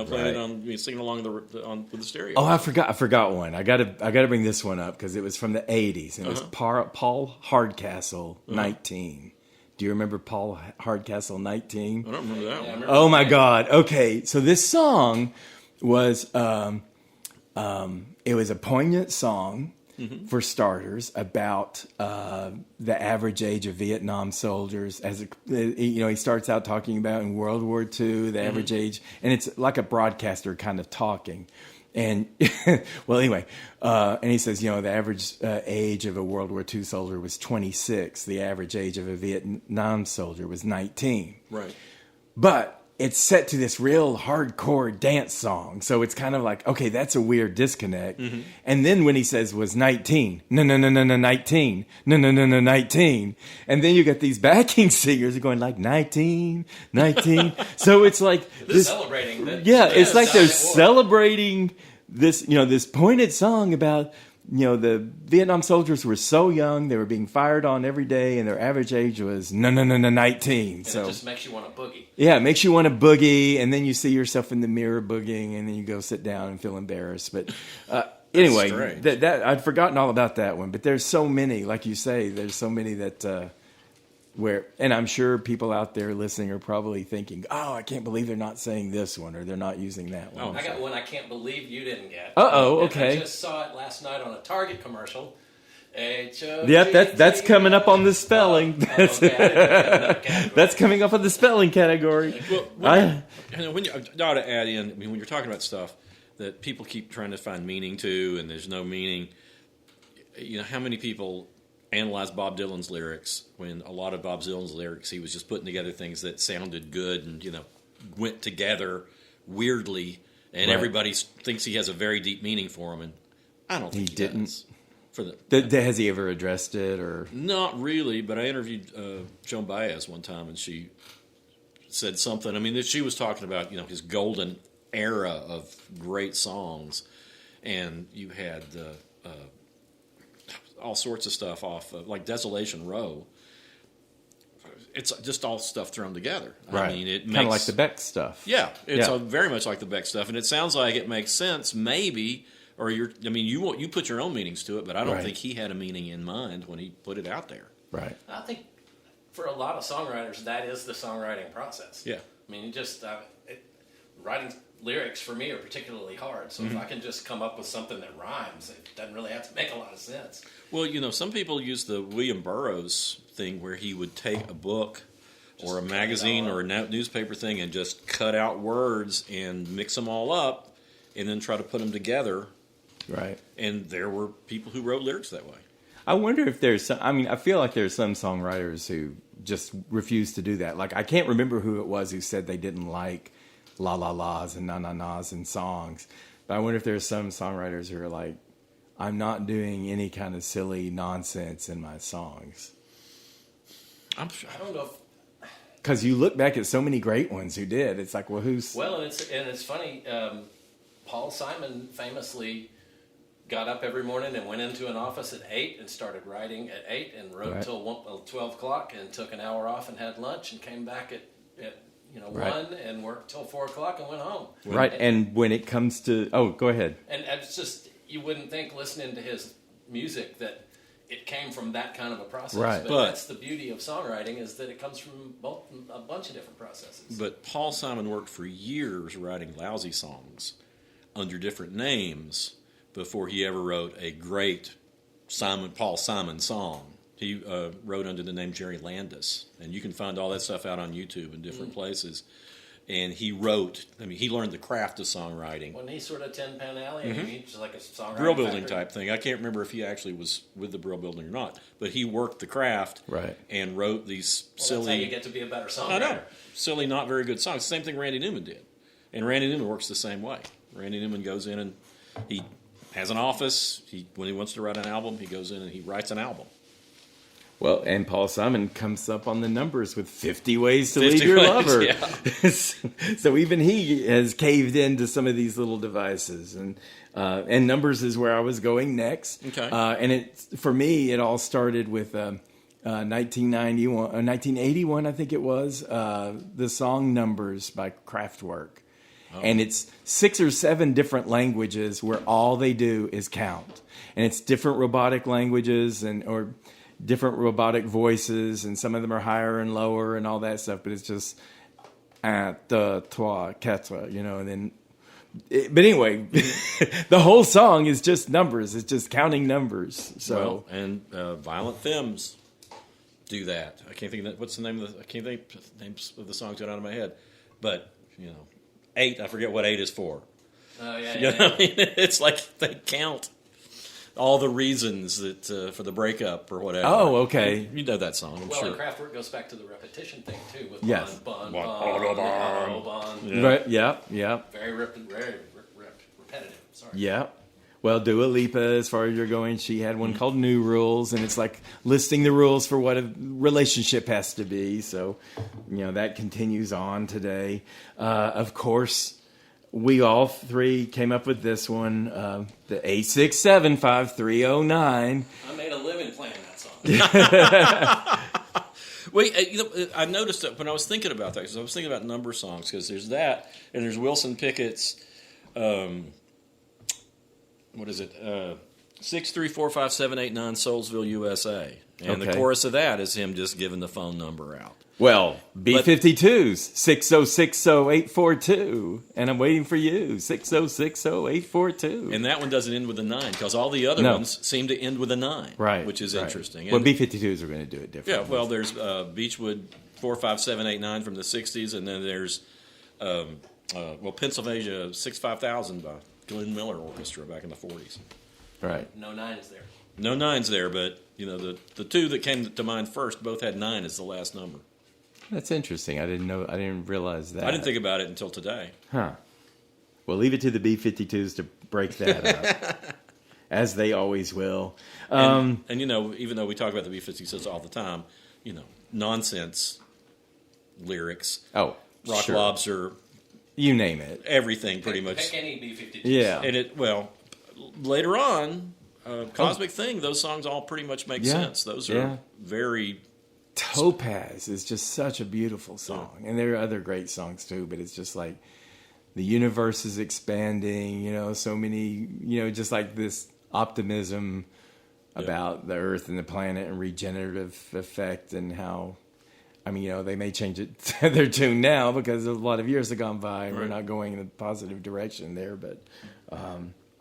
Playing it on singing along with the stereo. Oh, I forgot one. I got to bring this one up because it was from the 80s and it was Paul Hardcastle 19. Do you remember Paul Hardcastle 19? I don't remember that one. Oh my God. Okay, so this song was it was a poignant song. Mm-hmm. For starters, about the average age of Vietnam soldiers. He starts out talking about in World War II, the average age, and it's like a broadcaster kind of talking. And well, anyway, and he says, the average age of a World War II soldier was 26. The average age of a Vietnam soldier was 19. Right. But it's set to this real hardcore dance song. So it's kind of like, okay, that's a weird disconnect. Mm-hmm. And then when he says was 19, no, 19, no, 19. And then you get these backing singers going like 19. So it's like this celebrating. It's like they're celebrating this, this pointed song about, the Vietnam soldiers were so young, they were being fired on every day, and their average age was 19. And so it just makes you want to boogie. Yeah, it makes you want to boogie, and then you see yourself in the mirror boogieing, and then you go sit down and feel embarrassed. But anyway, that I'd forgotten all about that one. But there's so many, like you say, there's so many that and I'm sure people out there listening are probably thinking, "Oh, I can't believe they're not saying this one or they're not using that one." Oh, I got one I can't believe you didn't get. Okay. I just saw it last night on a Target commercial. Yep, that's coming up on the spelling. That's coming up on the spelling category. Well, when you ought to add in, when you're talking about stuff that people keep trying to find meaning to, and there's no meaning. How many people analyze Bob Dylan's lyrics when a lot of Bob Dylan's lyrics he was just putting together things that sounded good and went together weirdly, and everybody thinks he has a very deep meaning for them, and I don't think he didn't. Does. Has he ever addressed it or not really? But I interviewed Joan Baez one time, and she said something. I mean, she was talking about his golden era of great songs, and you had all sorts of stuff off of, like Desolation Row. It's just all stuff thrown together. Right. I mean, it kind of like the Beck stuff. Yeah, it's very much like the Beck stuff, and it sounds like it makes sense, maybe. Or you put your own meanings to it, but I don't think he had a meaning in mind when he put it out there. Right. I think for a lot of songwriters, that is the songwriting process. Yeah. I mean, writing lyrics for me are particularly hard. So if I can just come up with something that rhymes, it doesn't really have to make a lot of sense. Well, some people use the William Burroughs thing where he would take a book or a magazine or a newspaper thing and just cut out words and mix them all up and then try to put them together. Right. And there were people who wrote lyrics that way. I wonder if there's some, I feel like there's some songwriters who just refuse to do that. Like, I can't remember who it was who said they didn't like la la la's and na na na's in songs. But I wonder if there's some songwriters who are like, I'm not doing any kind of silly nonsense in my songs. I don't know if... Because you look back at so many great ones who did. It's like, well, who's... Well, and it's funny. Paul Simon famously got up every morning and went into an office at 8 and started writing at 8 and wrote till 12 o'clock and took an hour off and had lunch and came back at 1 and worked till 4 o'clock and went home. Right, and when it comes to... Oh, go ahead. And it's just, you wouldn't think listening to his music that it came from that kind of a process. Right. But that's the beauty of songwriting, is that it comes from a bunch of different processes. But Paul Simon worked for years writing lousy songs under different names before he ever wrote a great Paul Simon song. He wrote under the name Jerry Landis, and you can find all that stuff out on YouTube in different places. And he wrote, he learned the craft of songwriting. Wasn't he sort of 10 Pan Alley? I mean, he was like a songwriter. Brill building type thing. I can't remember if he actually was with the Brill building or not, but he worked the craft and wrote these silly... That's how you get to be a better songwriter. I know. Silly, not very good songs. Same thing Randy Newman did. And Randy Newman works the same way. Randy Newman goes in and he has an office. When he wants to write an album, he goes in and he writes an album. Well, and Paul Simon comes up on the numbers with 50 ways to leave your lover. Yeah. So even he has caved into some of these little devices. And numbers is where I was going next. Okay. And for me, it all started with 1981, I think it was, the song Numbers by Kraftwerk. Oh. And it's 6 or 7 different languages where all they do is count. And it's different robotic languages or different robotic voices, and some of them are higher and lower and all that stuff, but it's just un, deux, trois, quatre, and then but anyway, the whole song is just numbers. It's just counting numbers. So and Violent Femmes do that. I can't think of what's the name of I can't think the names of the songs out of my head. But 8, I forget what 8 is for. Oh yeah. You know what I mean? It's like they count all the reasons that for the breakup or whatever. Oh, okay. You know that song, I'm sure. Well, and Kraftwerk goes back to the repetition thing too, with yes. bun. Yeah. Right. Yeah. Very repetitive. Sorry. Yeah. Well, Dua Lipa, as far as you're going, she had one called New Rules, and it's like listing the rules for what a relationship has to be. So, that continues on today. Of course, we all three came up with this one, the 8675309. I made a living playing that song. Wait, I noticed that when I was thinking about that, because I was thinking about number songs, because there's that, and there's Wilson Pickett's, what is it? 6345789 Soulsville, USA. And the chorus of that is him just giving the phone number out. Well, B-52s, 6060842, and I'm waiting for you, 6060842. And that one doesn't end with a 9, because all the other ones seem to end with a 9, right? Which is interesting. Well, B-52s are going to do it differently. Yeah, well, there's Beechwood 45789 from the 60s, and then there's, Pennsylvania 65000 by Glenn Miller Orchestra back in the 40s. Right. No 9s there. No 9s there, but the two that came to mind first both had 9 as the last number. That's interesting. I didn't realize that. I didn't think about it until today. Huh. Well, leave it to the B-52s to break that up, as they always will. And even though we talk about the B-52s all the time, nonsense lyrics. Oh, Rock Lobster. You name it. Everything pretty much. Pick any B-52 Yeah. song. And later on, Cosmic Thing, those songs all pretty much make sense. Those are very... Topaz is just such a beautiful song. And there are other great songs too, but it's just like the universe is expanding, so many, just like this optimism about the earth and the planet and regenerative effect and how, they may change it to their tune now because a lot of years have gone by and we're not going in a positive direction there. But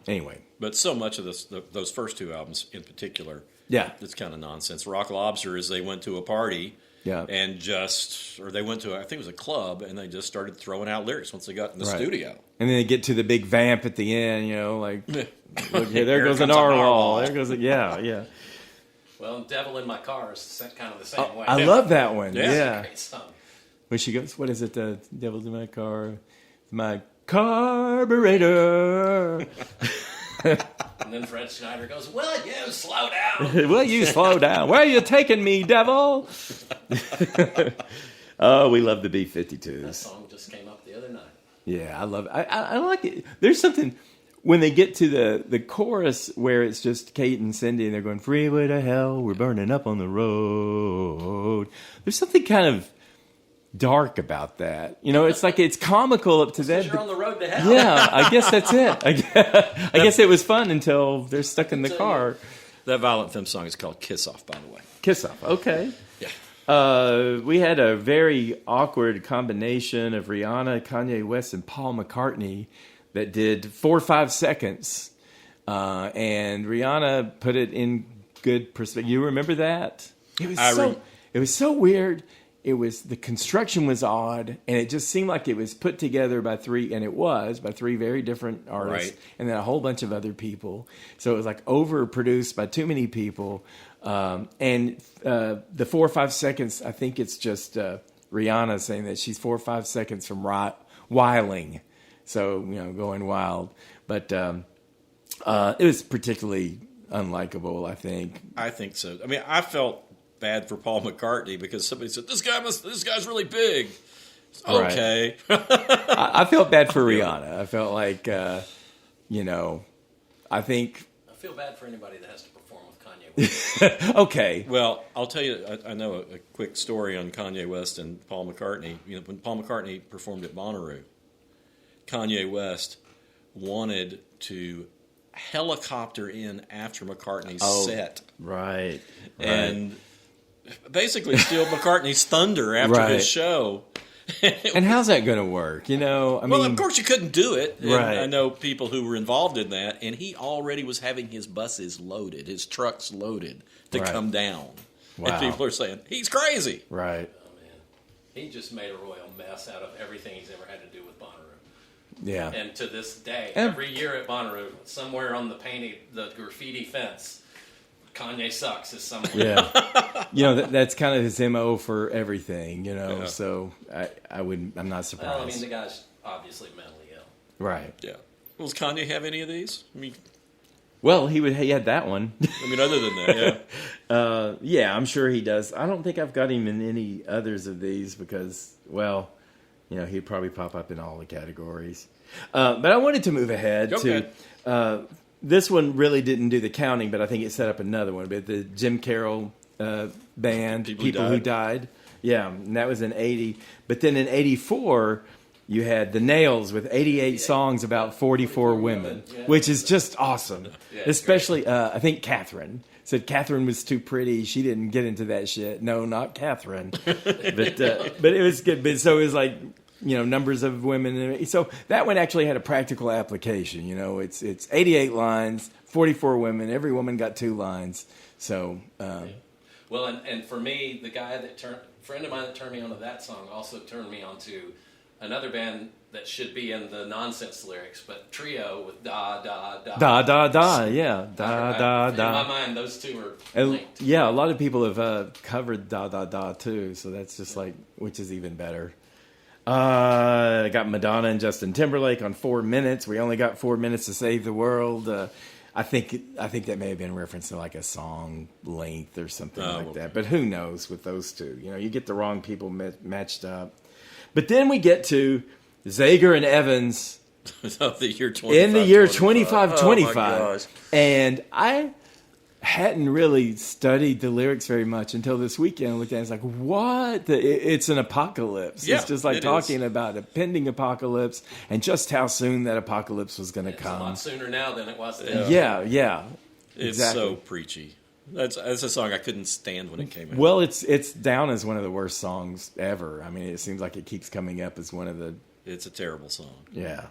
anyway. But so much of those first two albums in particular, it's kind of nonsense. Rock Lobster is they went to a party and they went to, I think it was a club, and they just started throwing out lyrics once they got in the studio. And then they get to the big vamp at the end, look, there goes a narwhal. There goes yeah. Well, Devil in My Car is kind of the same way. I love that one. It's a great song. When she goes, what is it? The Devil's in my car. My carburetor. And then Fred Schneider goes, "Will you slow down? Will you slow down? Where are you taking me, devil?" Oh, we love the B-52s. That song just came up the other night. Yeah, I love it. I like it. There's something when they get to the chorus where it's just Kate and Cindy and they're going, "Freeway to hell, we're burning up on the road." There's something kind of dark about that. It's like it's comical up to that. You're on the road to hell. Yeah, I guess that's it. I guess it was fun until they're stuck in the car. That Violent Femmes song is called Kiss Off, by the way. Kiss Off, okay. Yeah. We had a very awkward combination of Rihanna, Kanye West, and Paul McCartney that did 4 or 5 seconds. And Rihanna put it in good perspective. You remember that? It was so weird. The construction was odd, and it just seemed like it was put together by three very different artists, and then a whole bunch of other people. So it was like overproduced by too many people. And the 4 or 5 seconds, I think it's just Rihanna saying that she's 4 or 5 seconds from wiling. So, going wild. But it was particularly unlikable, I think. I think so. I felt bad for Paul McCartney because somebody said, this guy's really big. Okay. I felt bad for Rihanna. I felt like, I feel bad for anybody that has to perform with Kanye West. Okay. Well, I'll tell you, I know a quick story on Kanye West and Paul McCartney. When Paul McCartney performed at Bonnaroo, Kanye West wanted to helicopter in after McCartney's set. Right. And basically steal McCartney's thunder after his show. And how's that going to work? Well, of course you couldn't do it. And Right. I know people who were involved in that, and he already was having his buses loaded, his trucks loaded to come down. Wow. And people are saying, he's crazy. Right. Oh, man. He just made a royal mess out of everything he's ever had to do with Bonnaroo. Yeah. And to this day, every year at Bonnaroo, somewhere on the graffiti fence, Kanye sucks is somewhere. Yeah. That's kind of his MO for everything, so I'm not surprised. Well, the guy's obviously mentally ill. Right. Yeah. Well, does Kanye have any of these? Well, he had that one. Other than that, yeah. Yeah, I'm sure he does. I don't think I've got him in any others of these because, he'd probably pop up in all the categories. But I wanted to move ahead to this one really didn't do the counting, but I think it set up another one. But the Jim Carroll band, People Who Died. Yeah, and that was in 80. But then in 84, you had the Nails with 88 songs about 44 women, which is just awesome. Yeah, Especially, I think Catherine said Catherine was too pretty. She didn't get into that shit. No, not Catherine. But it was good. But so it was like, numbers of women. So that one actually had a practical application. It's 88 lines, 44 women. Every woman got 2 lines. So. Well, and for me, the friend of mine that turned me onto that song also turned me onto another band that should be in the nonsense lyrics, but Trio with Da Da Da. Da Da Da, yeah. Da Da Da. In my mind, those two are linked. Yeah, a lot of people have covered Da Da Da too, so that's just which is even better. I got Madonna and Justin Timberlake on 4 minutes. We only got 4 minutes to save the world. I think that may have been reference to like a song length or something like that. But who knows with those two? You get the wrong people matched up. But then we get to Zager and Evans the year 25, in the year 2525. Oh my gosh. And I hadn't really studied the lyrics very much until this weekend. I looked at it and it's like, what? It's an apocalypse. Yeah, it's just like talking about a pending apocalypse and just how soon that apocalypse was going to come. It's a lot sooner now than it was then. Yeah. It's exactly. so preachy. That's a song I couldn't stand when it came out. Well, it's down as one of the worst songs ever. I mean, it seems like it keeps coming up as one of the... It's a terrible song. Yeah.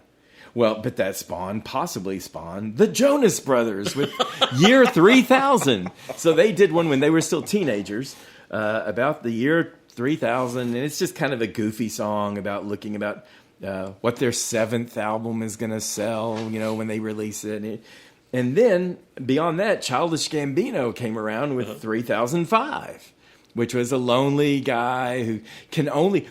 Well, but that possibly spawned the Jonas Brothers with Year 3000. So they did one when they were still teenagers about the year 3000. And it's just kind of a goofy song about looking about what their 7th album is going to sell, when they release it. And then beyond that, Childish Gambino came around with 3005, which was a lonely guy who can only...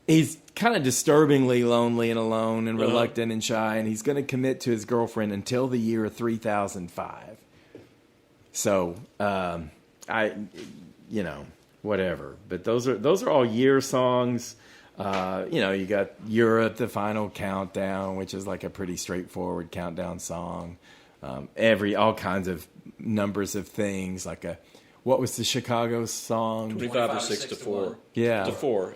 He's kind of disturbingly lonely and alone and reluctant and shy, and he's going to commit to his girlfriend until the year 3005. So, whatever. But those are all year songs. You got Europe, the Final Countdown, which is like a pretty straightforward countdown song. All kinds of numbers of things, like what was the Chicago song? 25 or 6 to 4. Yeah. To 4.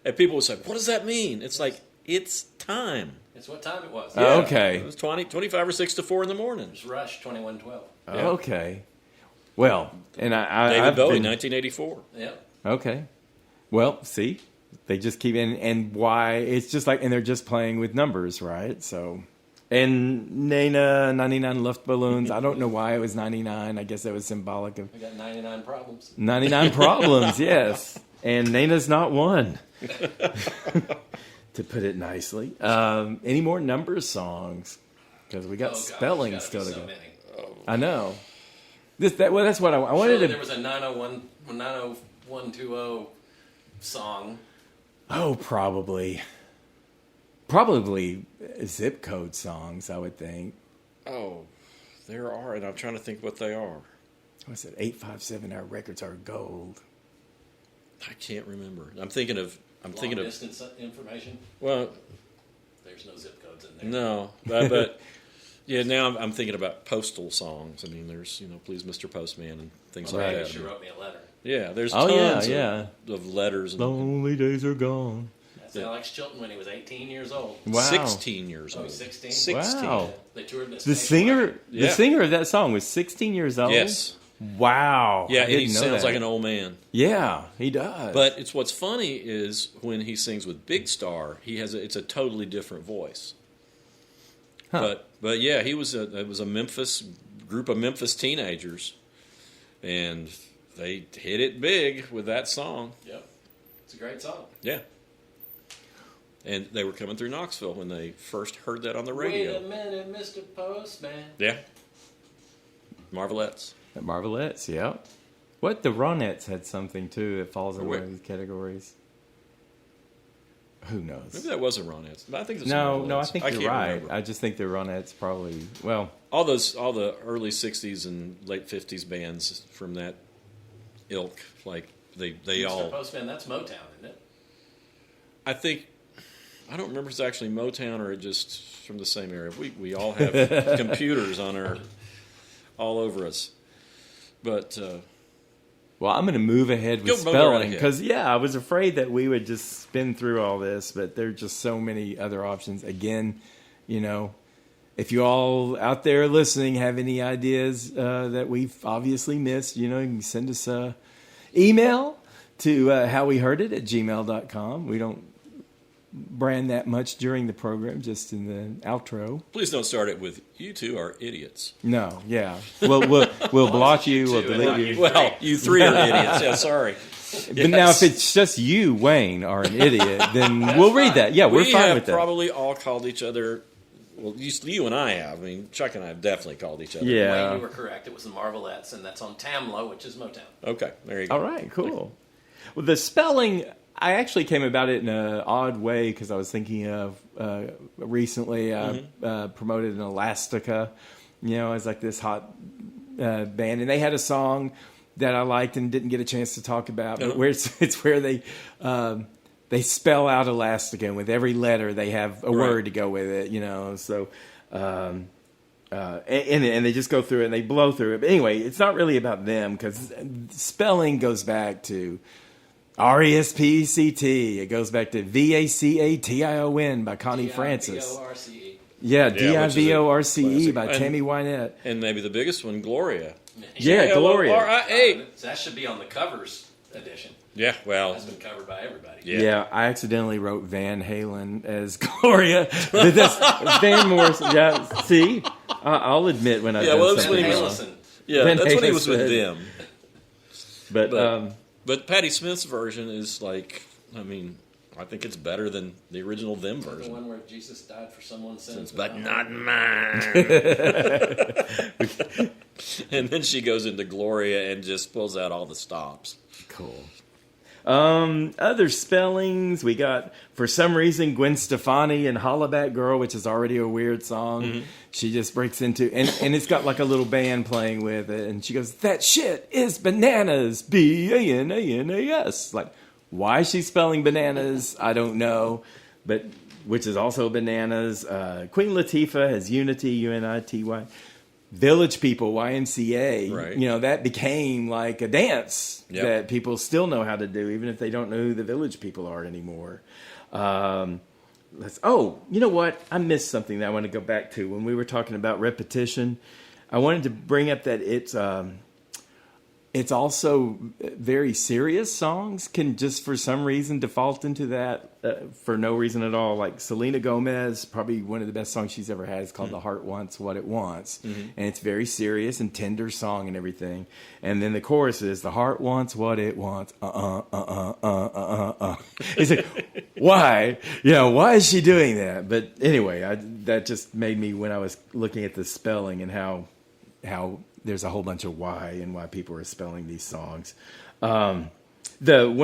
And people would say, what does that mean? It's like, it's time. It's what time it was. Yeah. Okay. It was 25 or 6 to 4 in the morning. It was Rush 2112. Yeah. Okay. Well, and David Bowie, 1984. Yeah. Okay. Well, see, they just keep in, and why it's just like, and they're just playing with numbers, right? So, and Nena, 99 Luftballons. I don't know why it was 99. I guess that was symbolic of. I got 99 problems. 99 problems, yes. And Nena's not one. To put it nicely. Any more number songs? Because we got spelling still to go. Many. I know. That's what I wanted Surely to. there was a 90120 song. Oh, probably zip code songs, I would think. Oh, there are, and I'm trying to think what they are. What's it? 857. Our records are gold. I can't remember. I'm thinking of Distance information. Well, there's no zip codes in there. No, but yeah. Now I'm thinking about postal songs. I mean, there's Please Mr. Postman and things like that. She wrote me a letter. Yeah, there's tons of letters. And, Lonely days are gone. That's Alex Chilton when he was 18 years old. Wow. 16 years old. 16? 16. Wow. They toured this. The singer of that song was 16 years old. Yes. Wow. Yeah, and he sounds like an old man. Yeah, he does. But what's funny is when he sings with Big Star, it's a totally different voice. Huh. But yeah, it was a Memphis group of Memphis teenagers, and they hit it big with that song. Yep, it's a great song. Yeah. And they were coming through Knoxville when they first heard that on the radio. Wait a minute, Mr. Postman. Yeah. Marvelettes. Marvelettes, yeah. What? The Ronettes had something, too, that falls in one of these categories. Who knows? Maybe that wasn't Ronettes. But I think it's No, I think you're right. Remember. I just think the Ronettes probably, well... All the early 60s and late 50s bands from that ilk, like, they all... Mr. Postman, that's Motown, isn't it? I don't remember if it's actually Motown or just from the same area. We all have computers on all over us. But Well, I'm going to move ahead with Go move right spelling ahead. because, I was afraid that we would just spin through all this, but there are just so many other options. Again, if you all out there listening have any ideas that we've obviously missed, you can send us a email to howweheardit@gmail.com. We don't brand that much during the program, just in the outro. Please don't start it with "you two are idiots." No, yeah. We'll block you, we'll delete you. Well, you three are idiots. Yeah, sorry. But now, if it's just you, Wayne, are an idiot, then we'll read that. Yeah, we're we fine have with that. probably all called each other. Well, you and I have. I mean, Chuck and I have definitely called each other. Yeah. Wayne, you were correct. It was the Marvelettes, and that's on Tamla, which is Motown. Okay, there you go. All right, cool. Well, the spelling, I actually came about it in an odd way because I was thinking of recently promoted an Elastica, as like this hot band, and they had a song that I liked and didn't get a chance to talk about, but where it's where they spell out Elastica, and with every letter they have a word to go with it, so. And they just go through it and they blow through it. But anyway, it's not really about them because spelling goes back to RESPECT. It goes back to VACATION by Connie Francis. DIVORCE. Yeah, DIVORCE by Tammy Wynette. And maybe the biggest one, Gloria. Yeah, Gloria. Gloria. That should be on the covers edition. Yeah, well, That's been covered by everybody. Yeah, I accidentally wrote Van Halen as Gloria. But that's Van Morrison. Yeah, see? I'll admit when I've done that's when something he wrong. was. Listen, Yeah, Van that's when he Halen was with said- them. But But Patti Smith's version is like, I mean, I think it's better than the original them the version. one where Jesus died for someone's sins. But not mine. And then she goes into Gloria and just pulls out all the stops. cool. Other spellings, we got, for some reason, Gwen Stefani and Hollaback Girl, which is already a weird song. She just breaks into, and it's got like a little band playing with it, and she goes, that shit is bananas, BANANAS. Like, why she's spelling bananas, I don't know, but which is also bananas. Queen Latifah has Unity, UNITY. Village People, YMCA, Right. That became like a dance Yep. that people still know how to do, even if they don't know who the Village People are anymore. You know what? I missed something that I want to go back to. When we were talking about repetition, I wanted to bring up that it's also very serious songs can just for some reason default into that for no reason at all. Like Selena Gomez, probably one of the best songs she's ever had is called The Heart Wants What It Wants. And it's very serious and tender song and everything. And then the chorus is the heart wants what it wants. It's like, why? Why is she doing that? But anyway, that just made me, when I was looking at the spelling and how there's a whole bunch of why and why people are spelling these songs. One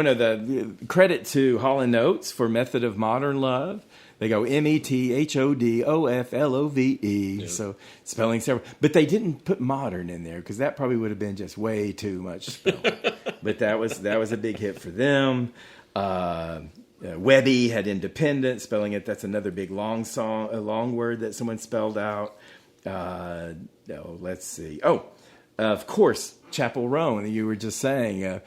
of the credit to Hall & Oates for Method of Modern Love. They go METHODOFLOVE. Yeah. So spelling several, but they didn't put modern in there because that probably would have been just way too much spelling. But that was a big hit for them. Webby had Independent, spelling it. That's another big long song, a long word that someone spelled out. Let's see. Of course, Chapel Roan. You were just saying.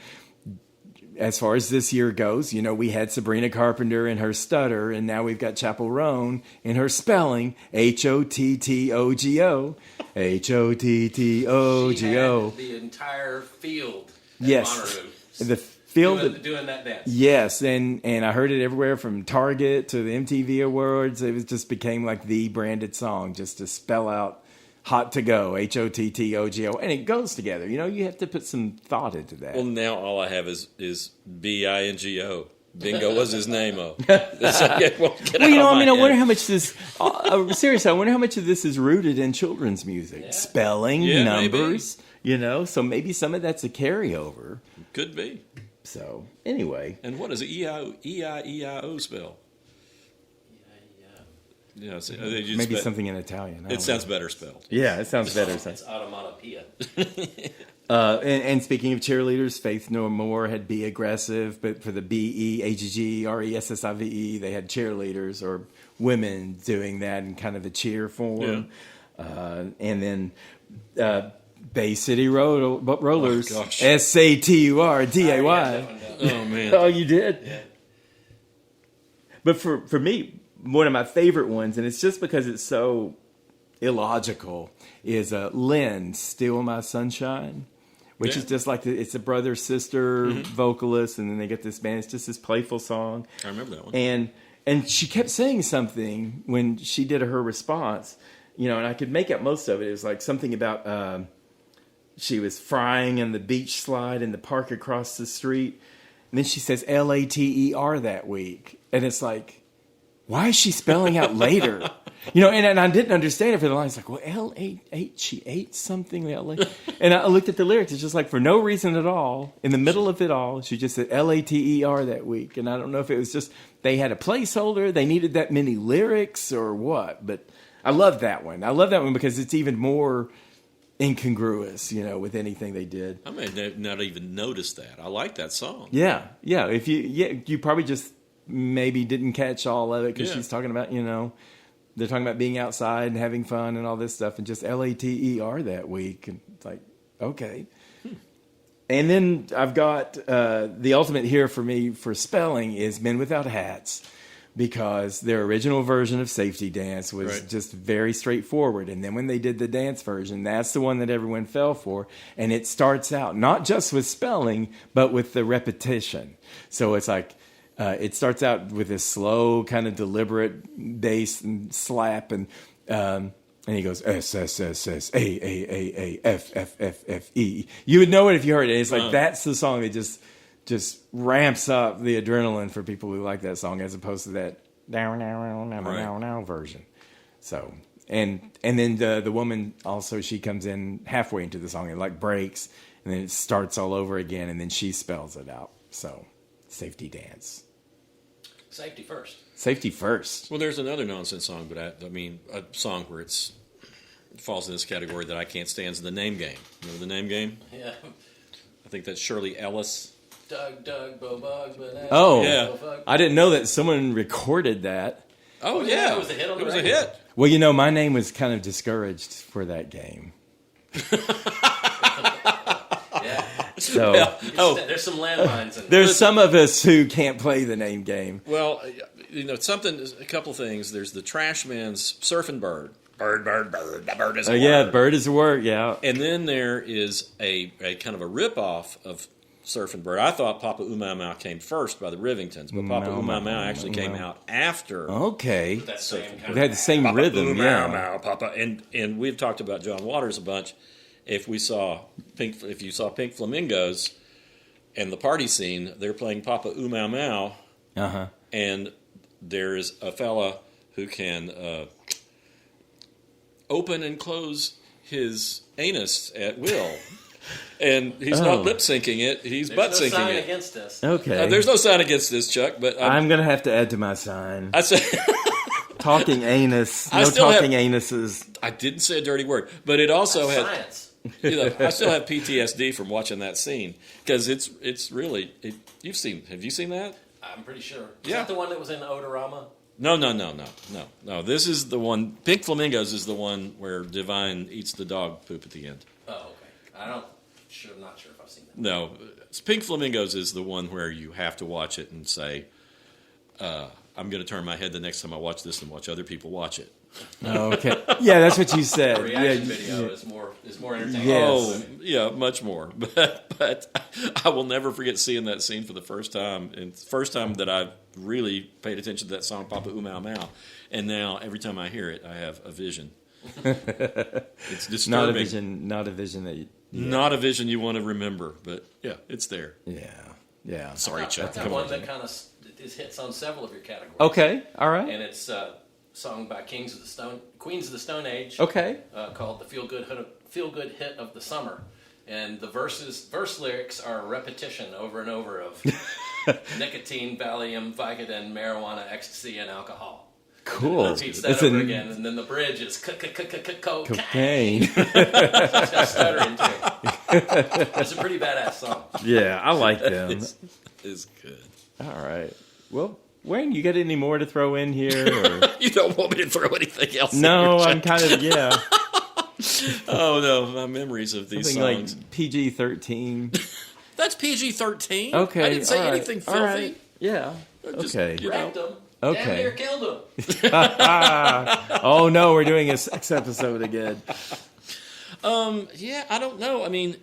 As far as this year goes, we had Sabrina Carpenter and her stutter, and now we've got Chapel Roan in her spelling, HOTTOGO, HOTTOGO. She had the entire field at Yes, Bonnaroo the field doing that dance. Yes, and I heard it everywhere from Target to the MTV Awards. It just became like the branded song, just to spell out hot to go, HOTTOGO, and it goes together. You have to put some thought into that. Well, now all I have is BINGO. Bingo was his name. I wonder how much this. Seriously, I wonder how much of this is rooted in children's music, spelling, numbers. So maybe some of that's a carryover. Could be. So anyway, and what does EIEIO spell? Yeah, maybe something in Italian. It sounds better spelled. Yeah, it sounds better. It's automatopoeia. And speaking of cheerleaders, Faith No More had Be Aggressive, but for the BEAGGRESSIVE, they had cheerleaders or women doing that in kind of a cheer form. Yeah. And then Bay City Rollers. Oh, gosh. SATURDAY. Oh man. Oh, you did? Yeah. But for me, one of my favorite ones, and it's just because it's so illogical, is Lynn, Steal My Sunshine, which is just like it's a brother-sister vocalist, and then they get this band. It's just this playful song. I remember that one. And she kept saying something when she did her response, and I could make out most of it. It was like something about she was frying in the beach slide in the park across the street. And then she says LATER that week. And it's like, why is she spelling out later? And I didn't understand it for the line. It's like, well, L-8, she ate something. And I looked at the lyrics. It's just like, for no reason at all, in the middle of it all, she just said LATER that week. And I don't know if it was just they had a placeholder, they needed that many lyrics or what. But I love that one. I love that one because it's even more incongruous, with anything they did. I may not even noticed that. I like that song. Yeah. If you probably just maybe didn't catch all of it because she's talking about, they're talking about being outside and having fun and all this stuff, and just LATER that week, and it's like, okay. And then I've got the ultimate here for me for spelling is Men Without Hats. Because their original version of Safety Dance was just very straightforward. And then when they did the dance version, that's the one that everyone fell for. And it starts out not just with spelling, but with the repetition. So it's like, it starts out with this slow, kind of deliberate bass and slap. And he goes, S, S, S, S, A, A, A, A, F, F, F, F, E. You would know it if you heard it. It's like, that's the song that just ramps up the adrenaline for people who like that song, as opposed to that now version. So and then the woman also, she comes in halfway into the song, it like breaks, and then it starts all over again, and then she spells it out. So Safety Dance. Safety first. Safety first. Well, there's another nonsense song, but a song where it falls in this category that I can't stand is The Name Game. Remember The Name Game? Yeah. I think that's Shirley Ellis. Doug, Bo Bug, banana. Oh, yeah. I didn't know that someone recorded that. Oh, yeah. It was a hit on the It was a radio. hit. Well, my name was kind of discouraged for that game. Yeah. So There's some landmines in there. there's some of us who can't play the name game. Well, a couple things. There's the Trash Man's Surfing Bird. Bird, the bird is a word. Bird is a word, yeah. And then there is a kind of a rip-off of Surfing Bird. I thought Papa Oomau Mau came first by the Rivingtons, but Papa Oomau Mau actually came out after. Okay. That same kind They had the same Papa rhythm, Oomau yeah. Mau, Papa. And we've talked about John Waters a bunch. If you saw Pink Flamingos and the party scene, they're playing Papa Oomau Mau. Uh-huh. And there is a fella who can open and close his anus at will. And he's not lip syncing it; he's butt syncing There's no sign it. against this. Okay. There's no sign against this, Chuck. But I'm going to have to add to my sign. I say Talking anus. I No still talking anuses. I didn't say a dirty word, but it also had. Science. I still have PTSD from watching that scene because it's really. Have you seen that? I'm pretty sure. Is Yeah. that the one that was in Odorama? No. This is the one. Pink Flamingos is the one where Divine eats the dog poop at the end. Oh, okay. I'm not sure if I've seen that. No, Pink Flamingos is the one where you have to watch it and say, I'm going to turn my head the next time I watch this and watch other people watch it. Okay. Yeah, that's what you said. The reaction Yeah, video is more entertaining. Yes. Oh, yeah, much more. But I will never forget seeing that scene for the first time. And it's the first time that I really paid attention to that song, Papa Oomau Mau. And now, every time I hear it, I have a vision. It's disturbing. Not a vision that you... Yeah. Not a vision you want to remember. But, yeah, it's there. Yeah. Sorry, Chuck. I've got Come one on. that kind of hits on several of your categories. Okay, all right. And it's sung by Queens of the Stone Age. Okay. Called the Feel Good Hit of the Summer, and the verse lyrics are a repetition over and over of nicotine, Valium, Vicodin, marijuana, ecstasy, and alcohol. Cool. It repeats that over again, and then the bridge is cocaine. Cocaine. So it's got stuttering to it. It's a pretty badass song. Yeah, I like them. It's good. All right. Well, Wayne, you got any more to throw in here? Or? You don't want me to throw anything else in No, here, I'm Chuck. kind of, yeah. Oh no, my memories of these Something songs. like PG-13. That's PG-13. Okay, I didn't say all right, anything all filthy. right. Yeah. Just, Okay. you know. Wrecked him. Okay. Damn near killed him. Oh no, we're doing a sex episode again. Yeah, I don't know. I mean,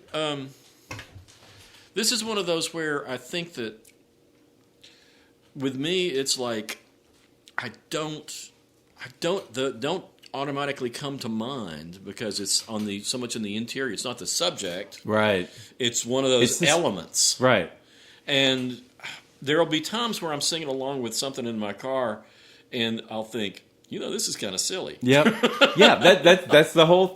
this is one of those where I think that with me, it's like don't automatically come to mind because it's on so much in the interior. It's not the subject. Right. It's one of those elements. Right. And there'll be times where I'm singing along with something in my car, and I'll think, this is kind of silly. Yep. Yeah. That's the whole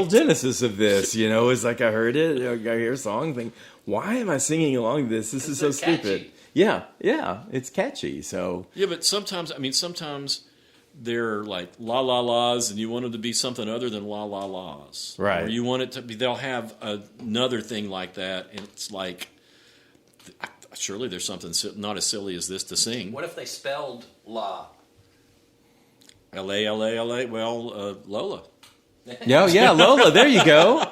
genesis of this. Is like I heard it. I hear a song, think, why am I singing along to this? This is so stupid. Yeah. Yeah. It's catchy. So. Yeah, but sometimes they're like la la la's, and you want them to be something other than la la la's. Right. Or you want it to be. They'll have another thing like that, and it's like. Surely there's something not as silly as this to sing. What if they spelled la? L-A. Well, Lola. Yeah, Lola. There you go.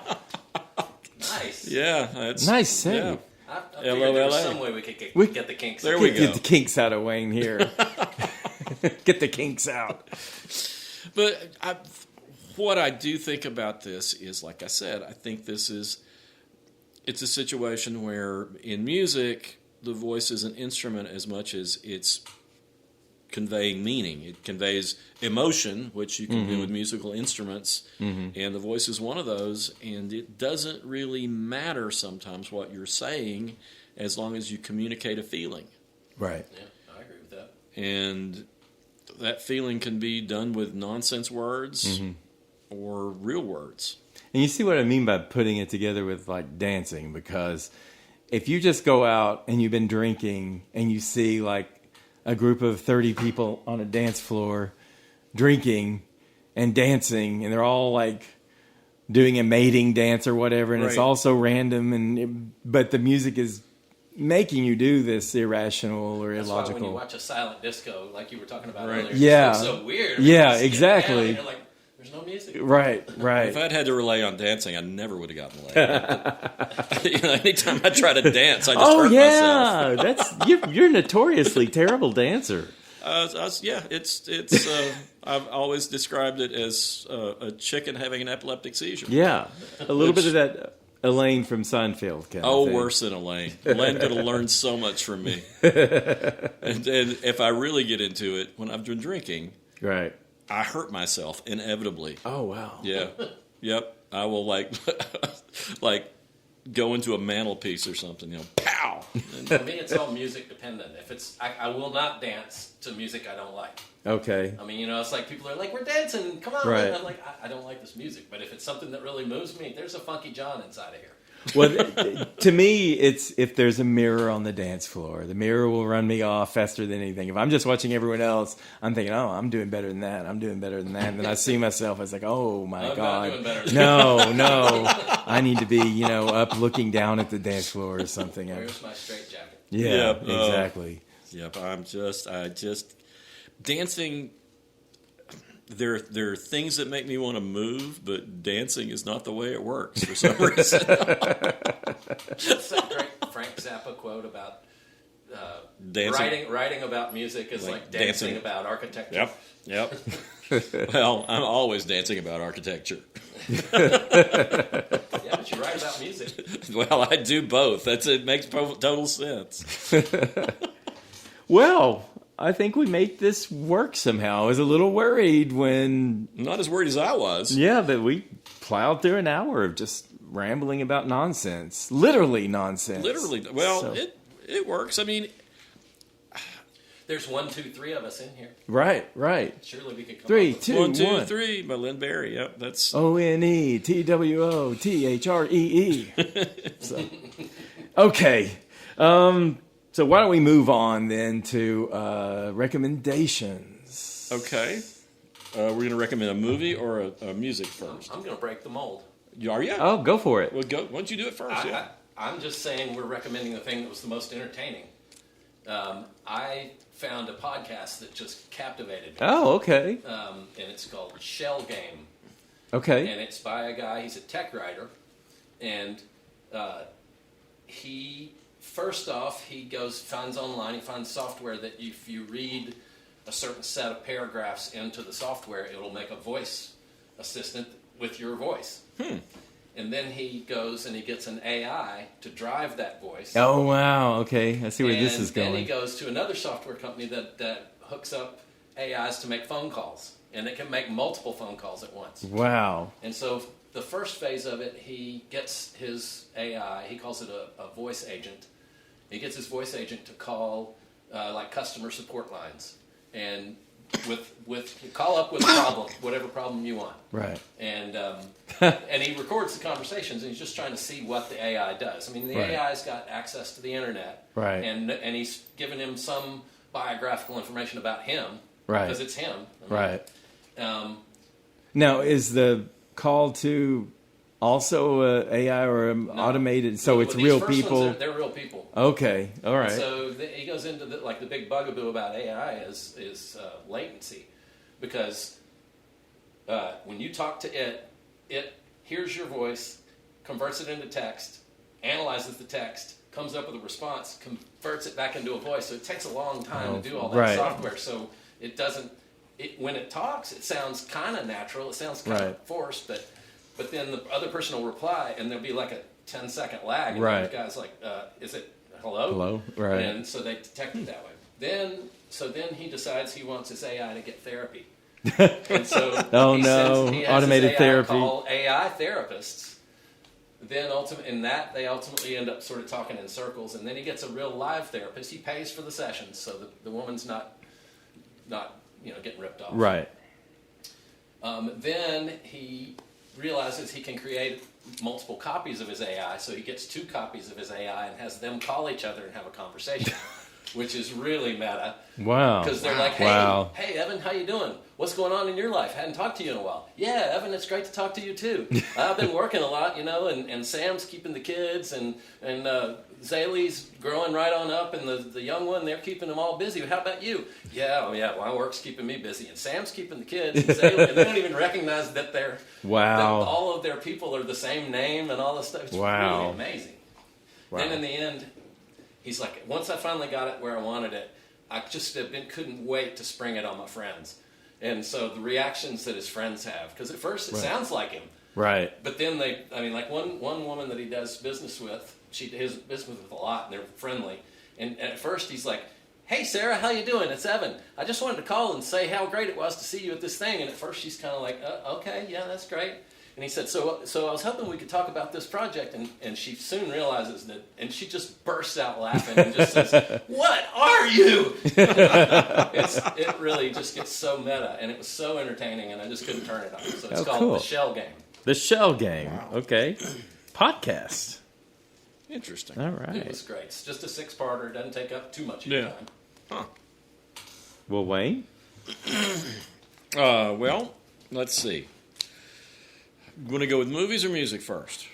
Nice. Yeah, that's Nice save. Yeah. I figured there was LOLA. some way we could get the kinks. There out. we go. Get the kinks out of Wayne here. Get the kinks out. But what I do think about this is, like I said, I think it's a situation where in music, the voice is an instrument as much as it's conveying meaning. It conveys emotion, which you can do with musical instruments, and the voice is one of those. And it doesn't really matter sometimes what you're saying as long as you communicate a feeling. Right. Yeah, I agree with that. And that feeling can be done with nonsense words or real words. And you see what I mean by putting it together with like dancing, because if you just go out and you've been drinking and you see like a group of 30 people on a dance floor drinking and dancing, and they're all like doing a mating dance or whatever, and it's Right. all so random, but the music is making you do this irrational or That's why illogical. when you watch a silent disco, like you were talking about Right. earlier, Yeah. it's so weird. Yeah, It's getting exactly. down and you're like, there's no music. Right. If I'd had to rely on dancing, I never would have gotten laid. Anytime I try to dance, I just hurt myself. That's you're a notoriously terrible dancer. I've always described it as a chicken having an epileptic seizure. Yeah, a little bit of that Elaine from Seinfeld kind of Oh, thing. worse than Elaine. Elaine could have learned so much from me. And if I really get into it, when I've been drinking, Right. I hurt myself inevitably. Oh, wow. Yeah. Yep. I will like go into a mantelpiece or something, pow. And for me, it's all music dependent. If it's, I will not dance to music I don't like. Okay. I mean, it's like people are like, we're dancing, come on. Right. And I'm like, I don't like this music. But if it's something that really moves me, there's a funky John inside of here. Well, to me, it's if there's a mirror on the dance floor, the mirror will run me off faster than anything. If I'm just watching everyone else, I'm thinking, oh, I'm doing better than that. I'm doing better than that. And then I see myself, I was like, oh, my I'm God. not doing better than No. I need to be, up looking down at the dance floor or something. Where's my straight jacket? Yeah, Yep, exactly. Yep. Dancing. There are things that make me want to move, but dancing is not the way it works for some reason. That's that great Frank Zappa quote about Dancing. writing about music is like dancing about architecture. Yep. Well, I'm always dancing about architecture. Yeah, but you write about music. Well, I do both. It makes total sense. Well, I think we make this work somehow. I was a little worried when... Not as worried as I was. Yeah, that we plowed through an hour of just rambling about nonsense. Literally nonsense. Literally. Well, So- it works. I mean, There's 1, 2, 3 of us in here. Right. Surely we could come 3, up with 2, 1, 2, 1. 3 by Lynn Barry. Yep, that's... ONETWOTHREE. So, okay. So why don't we move on then to recommendations? Okay. We're going to recommend a movie or a music first. I'm going to break the mold. Are you? Oh, go for it. Well, go. Why don't you do it first? I'm just saying we're recommending the thing that was the most entertaining. I found a podcast that just captivated me. Oh, okay. And it's called Shell Game. Okay. And it's by a guy, he's a tech writer. And he finds online, he finds software that if you read a certain set of paragraphs into the software, it'll make a voice assistant with your voice. And then he goes and he gets an AI to drive that voice. Oh, wow. Okay. I see where this is going. And then he goes to another software company that hooks up AIs to make phone calls. And it can make multiple phone calls at once. Wow. And so the first phase of it, he gets his AI, he calls it a voice agent. He gets his voice agent to call like customer support lines. And with call up with a problem, whatever problem you want. Right. And and he records the conversations, and he's just trying to see what the AI does. I mean, the AI's got access to the internet, right? And he's given him some biographical information about him, right? Because it's him, right? Now, is the call to also AI or automated? So it's real people. They're real people. Okay, all right. So he goes into the big bugaboo about AI is latency, because when you talk to it hears your voice, converts it into text, analyzes the text, comes up with a response, converts it back into a voice. So it takes a long time to do all that software. So it doesn't. When it talks, it sounds kind of natural. It sounds kind of forced, but then the other person will reply, and there'll be like a 10-second lag. And the guy's like, is it hello? Hello? Right. And so they detect it that way. Then he decides he wants his AI to get therapy. And so he has automated his AI therapy. call AI therapists. Then they ultimately end up sort of talking in circles, and then he gets a real live therapist. He pays for the sessions, so the woman's not getting ripped off. Right. Then he realizes he can create multiple copies of his AI, so he gets 2 copies of his AI and has them call each other and have a conversation, which is really meta. Wow. Because they're like, hey, Evan, how you doing? What's going on in your life? Hadn't talked to you in a while. Yeah, Evan, it's great to talk to you too. I've been working a lot, and Sam's keeping the kids, and Zaylee's growing right on up, and the young one, they're keeping them all busy. How about you? Yeah, my work's keeping me busy, and Sam's keeping the kids, and Zaylee, and they don't even recognize that that all of their people are the same name and all this stuff. It's really amazing. Wow. Then in the end, he's like, once I finally got it where I wanted it, I just couldn't wait to spring it on my friends. And so the reactions that his friends have, because at first it sounds like him. Right. But then like one woman that he does business with, she does business with a lot, and they're friendly. And at first he's like, hey, Sarah, how you doing? It's Evan. I just wanted to call and say how great it was to see you at this thing. And at first she's kind of like, okay, yeah, that's great. And he said, so I was hoping we could talk about this project. And she soon realizes that, and she just bursts out laughing and just says, what are you? It really just gets so meta, and it was so entertaining, and I just couldn't turn it off. So it's called The Shell Game. The Shell Game. Wow. Okay. Podcast. Interesting. All right. It was great. It's just a 6-parter. It doesn't take up too much of your time. Huh. Well, Wayne? Well, let's see. Want to go with movies or music first?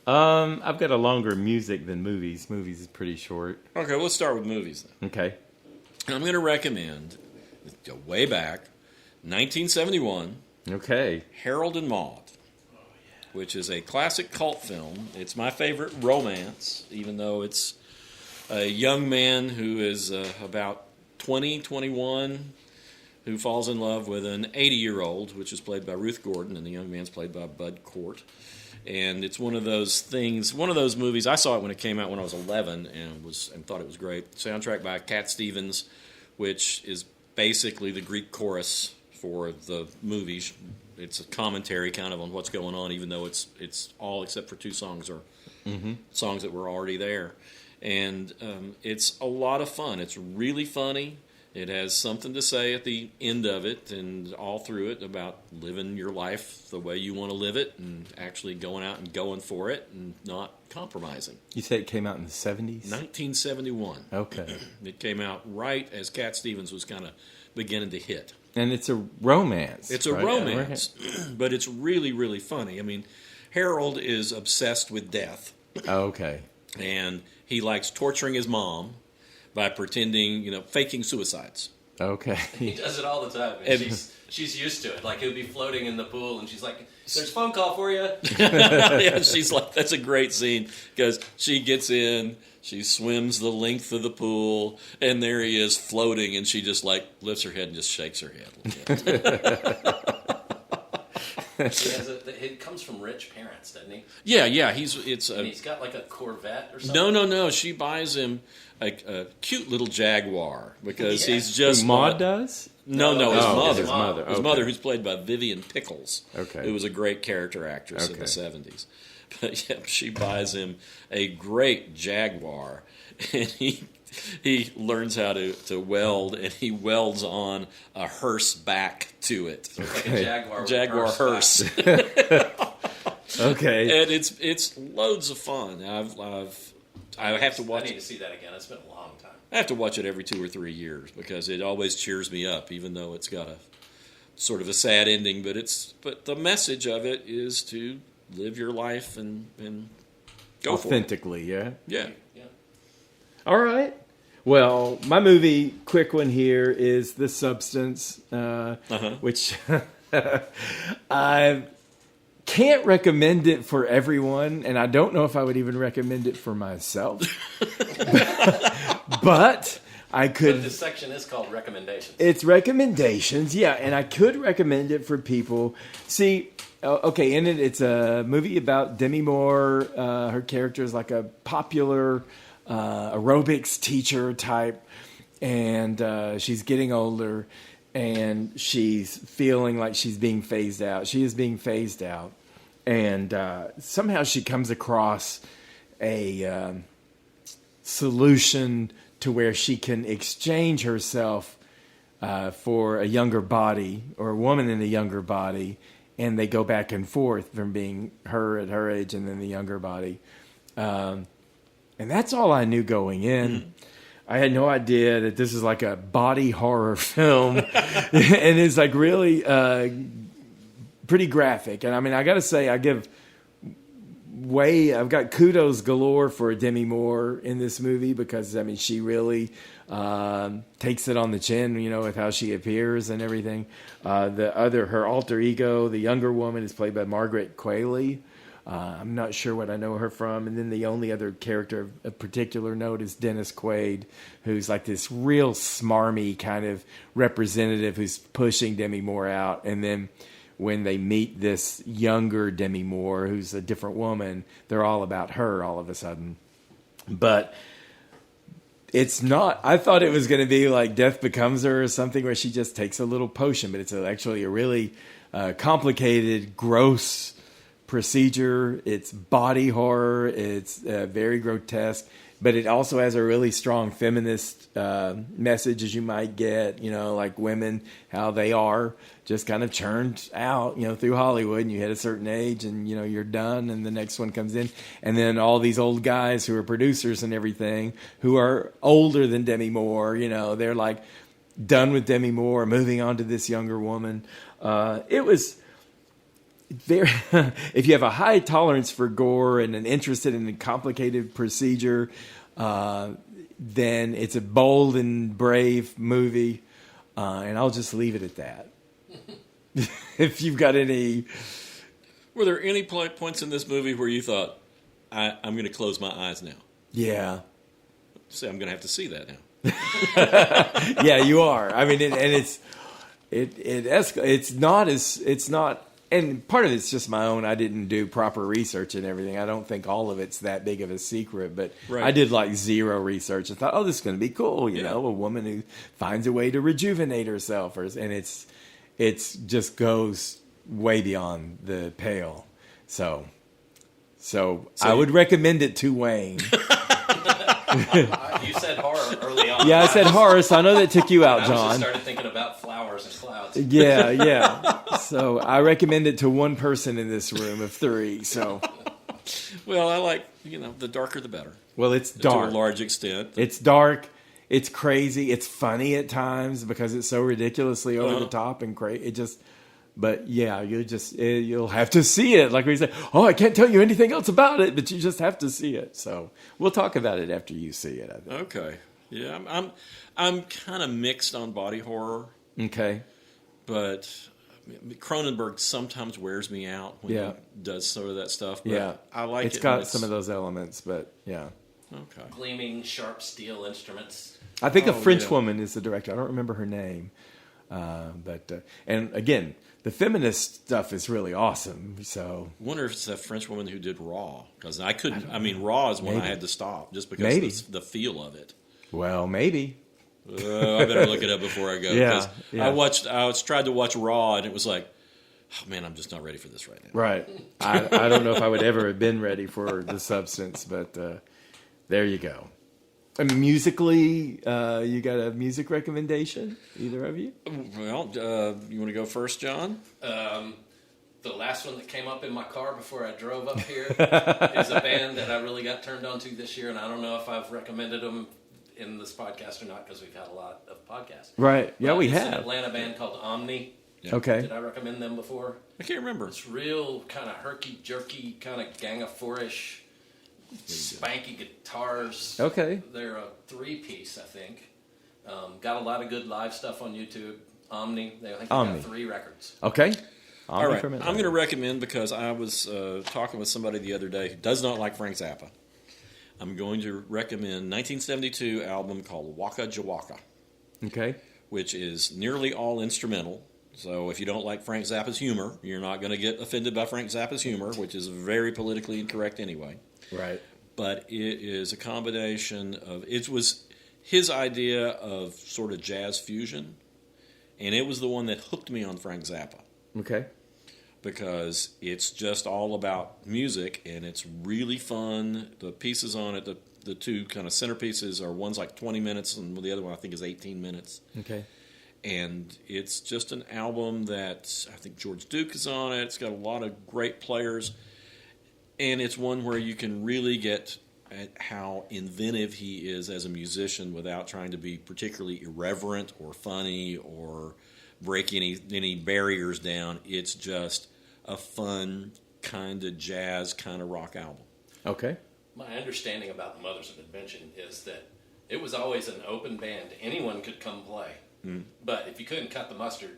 I've got a longer music than movies. Movies is pretty short. Okay, let's start with movies then. Okay. And I'm going to recommend, go way back, 1971. Okay. Harold and Maude, which is a classic cult film. It's my favorite romance, even though it's a young man who is about 20, 21, who falls in love with an 80-year-old, which is played by Ruth Gordon, and the young man's played by Bud Cort. And it's one of those things, one of those movies. I saw it when it came out when I was 11 and thought it was great. Soundtrack by Cat Stevens, which is basically the Greek chorus for the movie. It's a commentary kind of on what's going on, even though it's all except for 2 songs or songs that were already there. And it's a lot of fun. It's really funny. It has something to say at the end of it and all through it about living your life the way you want to live it and actually going out and going for it and not compromising. You said it came out in the 70s? 1971. Okay. It came out right as Cat Stevens was kind of beginning to hit. And it's a romance. It's a romance, but it's really, really funny. I mean, Harold is obsessed with death. Okay. And he likes torturing his mom by pretending, faking suicides. Okay. He does it all the time. she's used to it. Like he'll be floating in the pool, and she's like, "There's a phone call for you." Yeah, she's like, that's a great scene because she gets in, she swims the length of the pool, and there he is floating, and she just like lifts her head and just shakes her head. It comes from rich parents, doesn't he? Yeah. And he's got like a Corvette or something. No. She buys him a cute little Jaguar because he's just Maud does? No, his mother. His mother. His Okay. mother, who's played by Vivian Pickles, Okay. who was a great character actress in Okay. the 70s. But yeah, she buys him a great Jaguar, and he learns how to weld, and he welds on a hearse back to it. Like a Jaguar hearse. Okay. And it's loads of fun. I have to watch I need it. to see that again. It's been a long time. I have to watch it every 2 or 3 years because it always cheers me up, even though it's got a sort of a sad ending. But the message of it is to live your life and go Authentically, yeah. for it. Yeah. Yeah. All right. Well, my movie, quick one here, is The Substance, which I can't recommend it for everyone, and I don't know if I would even recommend it for myself. But I could. But this section is called recommendations. It's recommendations, yeah, and I could recommend it for people. See, okay, in it, it's a movie about Demi Moore. Her character is like a popular aerobics teacher type, and she's getting older, and she's feeling like she's being phased out. She is being phased out, and somehow she comes across a solution to where she can exchange herself for a younger body or a woman in a younger body, and they go back and forth from being her at her age and then the younger body. And that's all I knew going in. Mm-hmm. I had no idea that this is like a body horror film, and it's like really pretty graphic. And I mean, I got to say, I've got kudos galore for Demi Moore in this movie because I mean she really takes it on the chin, with how she appears and everything. Her alter ego, the younger woman, is played by Margaret Qualley. I'm not sure what I know her from. And then the only other character of particular note is Dennis Quaid, who's like this real smarmy kind of representative who's pushing Demi Moore out. And then when they meet this younger Demi Moore, who's a different woman, they're all about her all of a sudden. But it's not. I thought it was going to be like Death Becomes Her or something where she just takes a little potion, but it's actually a really complicated, gross procedure. It's body horror. It's very grotesque, but it also has a really strong feminist message, as you might get, like women, how they are just kind of churned out, through Hollywood, and you hit a certain age and, you're done, and the next one comes in. And then all these old guys who are producers and everything, who are older than Demi Moore, they're like done with Demi Moore, moving on to this younger woman. It was very, if you have a high tolerance for gore and an interested in a complicated procedure, then it's a bold and brave movie, and I'll just leave it at that. If you've got any... Were there any points in this movie where you thought, I'm going to close my eyes now? Yeah. So I'm going to have to see that now. Yeah, you are. I mean, it's not, and part of it's just my own. I didn't do proper research and everything. I don't think all of it's that big of a secret, but right. I did like zero research. I thought, oh, this is going to be cool. You know, a woman who finds a way to rejuvenate herself, and it's just goes way beyond the pale. So I would recommend it to Wayne. You said horror early on. Yeah, I said horror, so I know that took you out, I John. just started thinking about flowers and clouds. Yeah. So I recommend it to one person in this room of three. So, well, I like the darker the better. Well, it's dark to a large extent. It's dark. It's crazy. It's funny at times because it's so ridiculously over the top and crazy. It just. But yeah, you'll have to see it. Like we said, I can't tell you anything else about it, but you just have to see it. So we'll talk about it after you see it, I think. Okay. Yeah, I'm kind of mixed on body horror. Okay. but Cronenberg sometimes wears me out when he does some of that stuff. But I like it. It's got some of those elements, but yeah. Okay. Gleaming, sharp steel instruments. I think a French woman is the director. I don't remember her name. And again, the feminist stuff is really awesome. So I wonder if it's that French woman who did Raw. Because I couldn't, Raw is one I had to stop just because of the feel of it. Well, maybe. I better look it up before I go. Yeah. I tried to watch Raw, and it was like, oh man, I'm just not ready for this right now. Right. I don't know if I would ever have been ready for The Substance, but there you go. And musically, you got a music recommendation? Either of you? Well, you want to go first, John? The last one that came up in my car before I drove up here is a band that I really got turned on to this year, and I don't know if I've recommended them in this podcast or not because we've had a lot of podcasts. Right. Yeah, we have. It's an Atlanta band called Omni. Yeah. Okay. Did I recommend them before? I can't remember. It's real kind of herky-jerky, kind of Gang of Four-ish, spanky guitars. Okay. They're a 3-piece, I think. Got a lot of good live stuff on YouTube. Omni. I think they got 3 records. Okay. All right. I'm going to recommend, because I was talking with somebody the other day who does not like Frank Zappa. I'm going to recommend 1972 album called Waka Jawaka. Okay. Which is nearly all instrumental. So if you don't like Frank Zappa's humor, you're not going to get offended by Frank Zappa's humor, which is very politically incorrect anyway. Right. But it is a combination of, it was his idea of sort of jazz fusion, and it was the one that hooked me on Frank Zappa. Okay. Because it's just all about music, and it's really fun. The pieces on it, the 2 kind of centerpieces are, one's like 20 minutes, and the other one I think is 18 minutes. Okay. And it's just an album that I think George Duke is on it. It's got a lot of great players. And it's one where you can really get at how inventive he is as a musician without trying to be particularly irreverent or funny or break any barriers down. It's just a fun kind of jazz, kind of rock album. Okay. My understanding about the Mothers of Invention is that it was always an open band. Anyone could come play. Mm. But if you couldn't cut the mustard,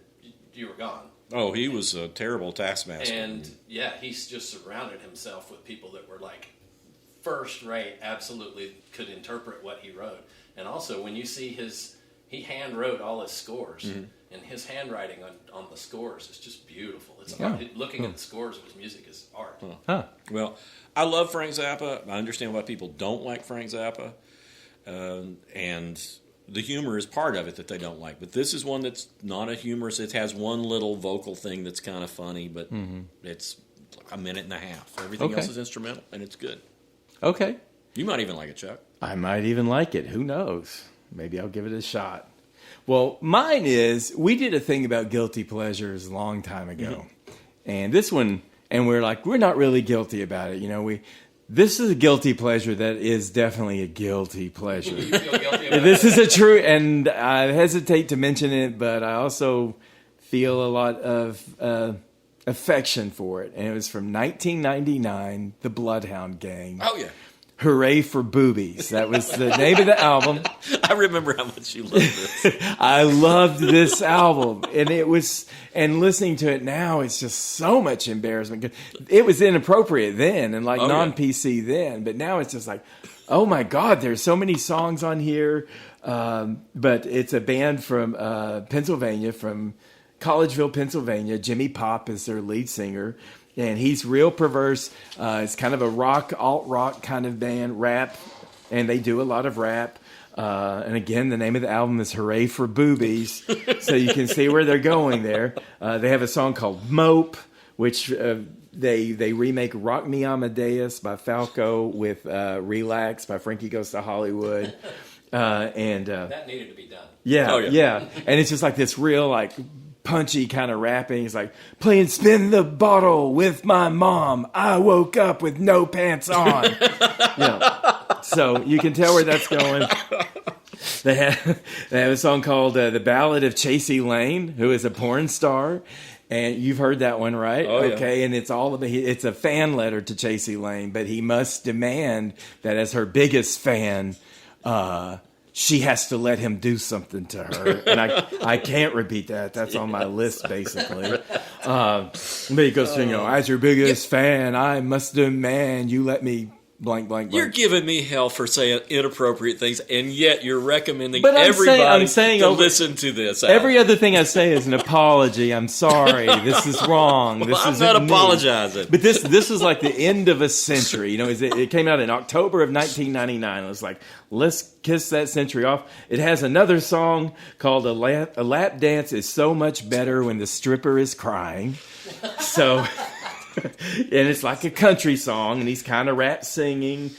you were gone. Oh, he was a terrible taskmaster. And, yeah, he's just surrounded himself with people that were, like, first rate, absolutely could interpret what he wrote. And also, when you see he hand wrote all his scores, and his handwriting on the scores is just beautiful. It's art. Looking at the scores of his music is art. Huh. Well, I love Frank Zappa. I understand why people don't like Frank Zappa. And the humor is part of it that they don't like. But this is one that's not a humorous. It has one little vocal thing that's kind of funny, but it's like a minute and a half. Everything else is instrumental, and it's good. Okay. You might even like it, Chuck. I might even like it. Who knows? Maybe I'll give it a shot. Well, mine is, we did a thing about guilty pleasures a long time ago. And this one, and we're like, we're not really guilty about it. You know, this is a guilty pleasure that is definitely a guilty pleasure. You feel guilty about This is a true, and I hesitate to mention it, but I also feel a lot of affection for it. And it was from 1999, The Bloodhound Gang. Oh, yeah. Hooray for Boobies. That was the name of the album. I remember how much you loved this. I loved this album. And listening to it now, it's just so much embarrassment. It was inappropriate then and like non-PC then. But now it's just like, oh my God, there's so many songs on here. But it's a band from Pennsylvania, from Collegeville, Pennsylvania. Jimmy Pop is their lead singer. And he's real perverse. It's kind of a rock, alt-rock kind of band, rap. And they do a lot of rap. And again, the name of the album is Hooray for Boobies. So you can see where they're going there. They have a song called Mope, which they remake Rock Me Amadeus by Falco with Relax by Frankie Goes to Hollywood. that needed to be done. Yeah, yeah. And it's just like this real, like, punchy kind of rapping. It's like, playing Spin the Bottle with my mom. I woke up with no pants on. So you can tell where that's going. They have a song called The Ballad of Chasey Lane, who is a porn star. And you've heard that one, right? Oh, okay, and it's it's a fan letter to Chasey Lane, but he must demand that as her biggest fan, she has to let him do something to her. And I can't repeat that. That's on my list, basically. But he goes, as your biggest fan, I must demand you let me blank, blank, blank. You're giving me hell for saying inappropriate things, and yet you're recommending But everybody saying to listen to this. Every other thing I say is an apology. I'm sorry. This is wrong. This I'm isn't not me. apologizing. But this is like the end of a century. It came out in October of 1999. It was like, let's kiss that century off. It has another song called A Lap Dance is So Much Better When the Stripper is Crying. So... and it's like a country song, and he's kind of rap singing.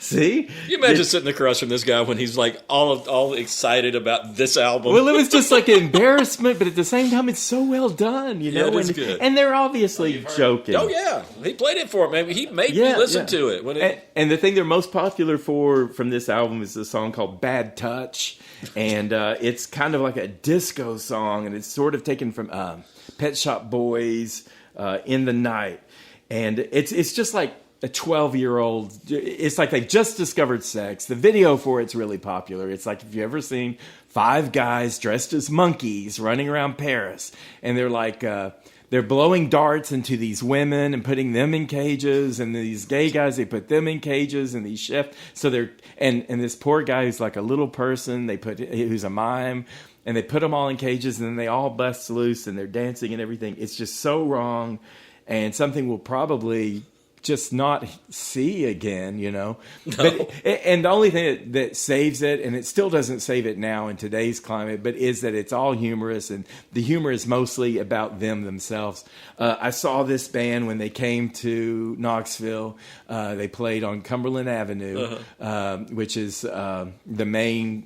See? You imagine sitting across from this guy when he's like all excited about this album. Well, it was just like an embarrassment, but at the same time, it's so well done, Yeah, it is good. And they're obviously joking. Oh yeah, he played it for me. He made me listen to it. And the thing they're most popular for from this album is a song called "Bad Touch," and it's kind of like a disco song, and it's sort of taken from Pet Shop Boys, "In the Night," and it's just like a 12-year-old. It's like they've just discovered sex. The video for it's really popular. It's like, if you ever seen 5 guys dressed as monkeys running around Paris, and they're like they're blowing darts into these women and putting them in cages, and these gay guys, they put them in cages, and these chefs. So they're and this poor guy who's like a little person, who's a mime. And they put them all in cages, and then they all bust loose, and they're dancing and everything. It's just so wrong, and something we'll probably just not see again, No. But, and the only thing that saves it, and it still doesn't save it now in today's climate, but is that it's all humorous, and the humor is mostly about them themselves. I saw this band when they came to Knoxville. They played on Cumberland Avenue, which is the main,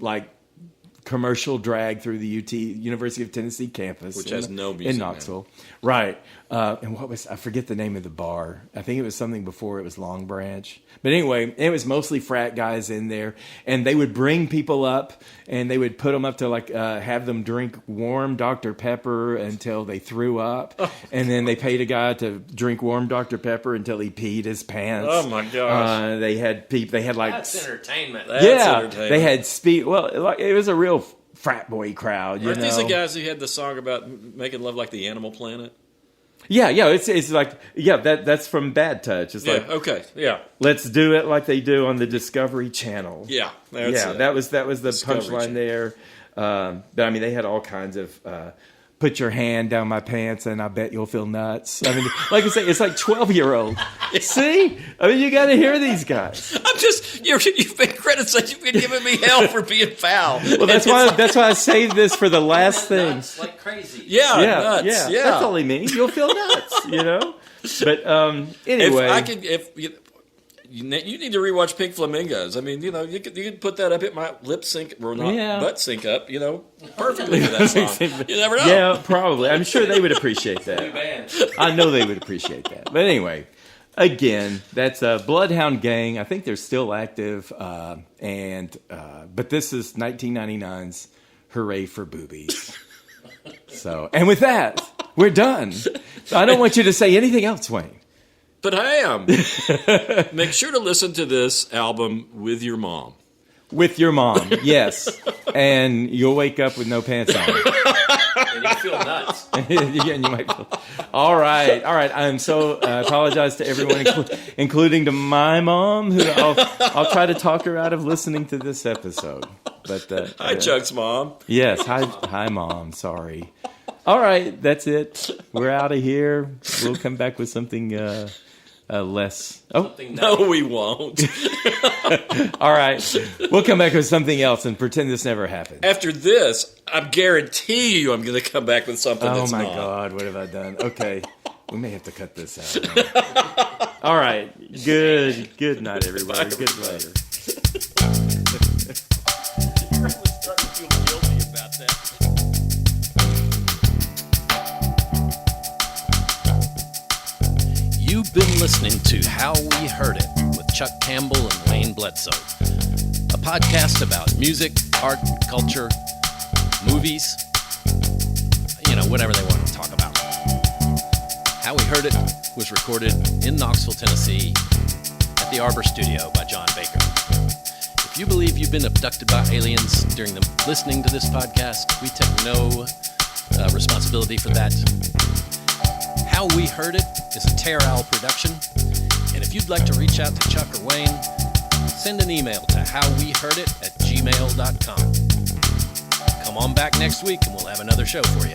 commercial drag through the University of Tennessee campus, which has no music in Knoxville, right? And I forget the name of the bar. I think it was something before it was Long Branch. But anyway, it was mostly frat guys in there, and they would bring people up, and they would put them up to have them drink warm Dr. Pepper until they threw up, and then they paid a guy to drink warm Dr. Pepper until he peed his pants. Oh my gosh! They had that's entertainment. Entertainment. They had speed. Well, it was a real frat boy crowd. Aren't these the guys who had the song about making love like the Animal Planet? Yeah, it's like that's from Bad Touch. It's let's do it like they do on the Discovery Channel. Yeah, that was the Discovery punchline Channel. there. But I mean, they had all kinds of. Put your hand down my pants and I bet you'll feel nuts. I mean, like I say, it's like 12-year-old. See? I mean, you got to hear these guys. You've been criticized. You've been giving me hell for being foul. Well, that's why I saved this for the last thing. Nuts like crazy. Nuts. Yeah. That's all he means. You'll feel nuts, But anyway. You need to rewatch Pink Flamingos. I mean, you could put that up. It might lip sync or not butt sync up, perfectly to that song. You never know. Yeah, probably. I'm sure they would appreciate that. New band. I know they would appreciate that. But anyway, again, that's Bloodhound Gang. I think they're still active. But this is 1999's Hooray for Boobies. So, and with that, we're done. So I don't want you to say anything else, Wayne. But I am. Make sure to listen to this album with your mom. With your mom, yes. And you'll wake up with no pants on. And you feel nuts. You might feel. All right. I apologize to everyone, including to my mom, who I'll try to talk her out of listening to this episode. But hi, Chuck's mom. Yes, hi, Mom. Sorry. All right, that's it. We're out of here. We'll come back with something less. Oh, no, we won't. All right, we'll come back with something else and pretend this never happened. After this, I guarantee you, I'm going to come back with something. That's not. Oh my God, what have I done? Okay, we may have to cut this out. All right, good night, everybody. Good later. You're really starting to feel guilty about that. You've been listening to How We Heard It with Chuck Campbell and Wayne Bledsoe, a podcast about music, art, culture, movies, whatever they want to talk about. How We Heard It was recorded in Knoxville, Tennessee at the Arbor Studio by John Baker. you believe you've been abducted by aliens during the listening to this podcast, we take no responsibility for that. How We Heard It is a Tear Owl production. And if you'd like to reach out to Chuck or Wayne, send an email to howweheardit@gmail.com. Come on back next week and we'll have another show for you.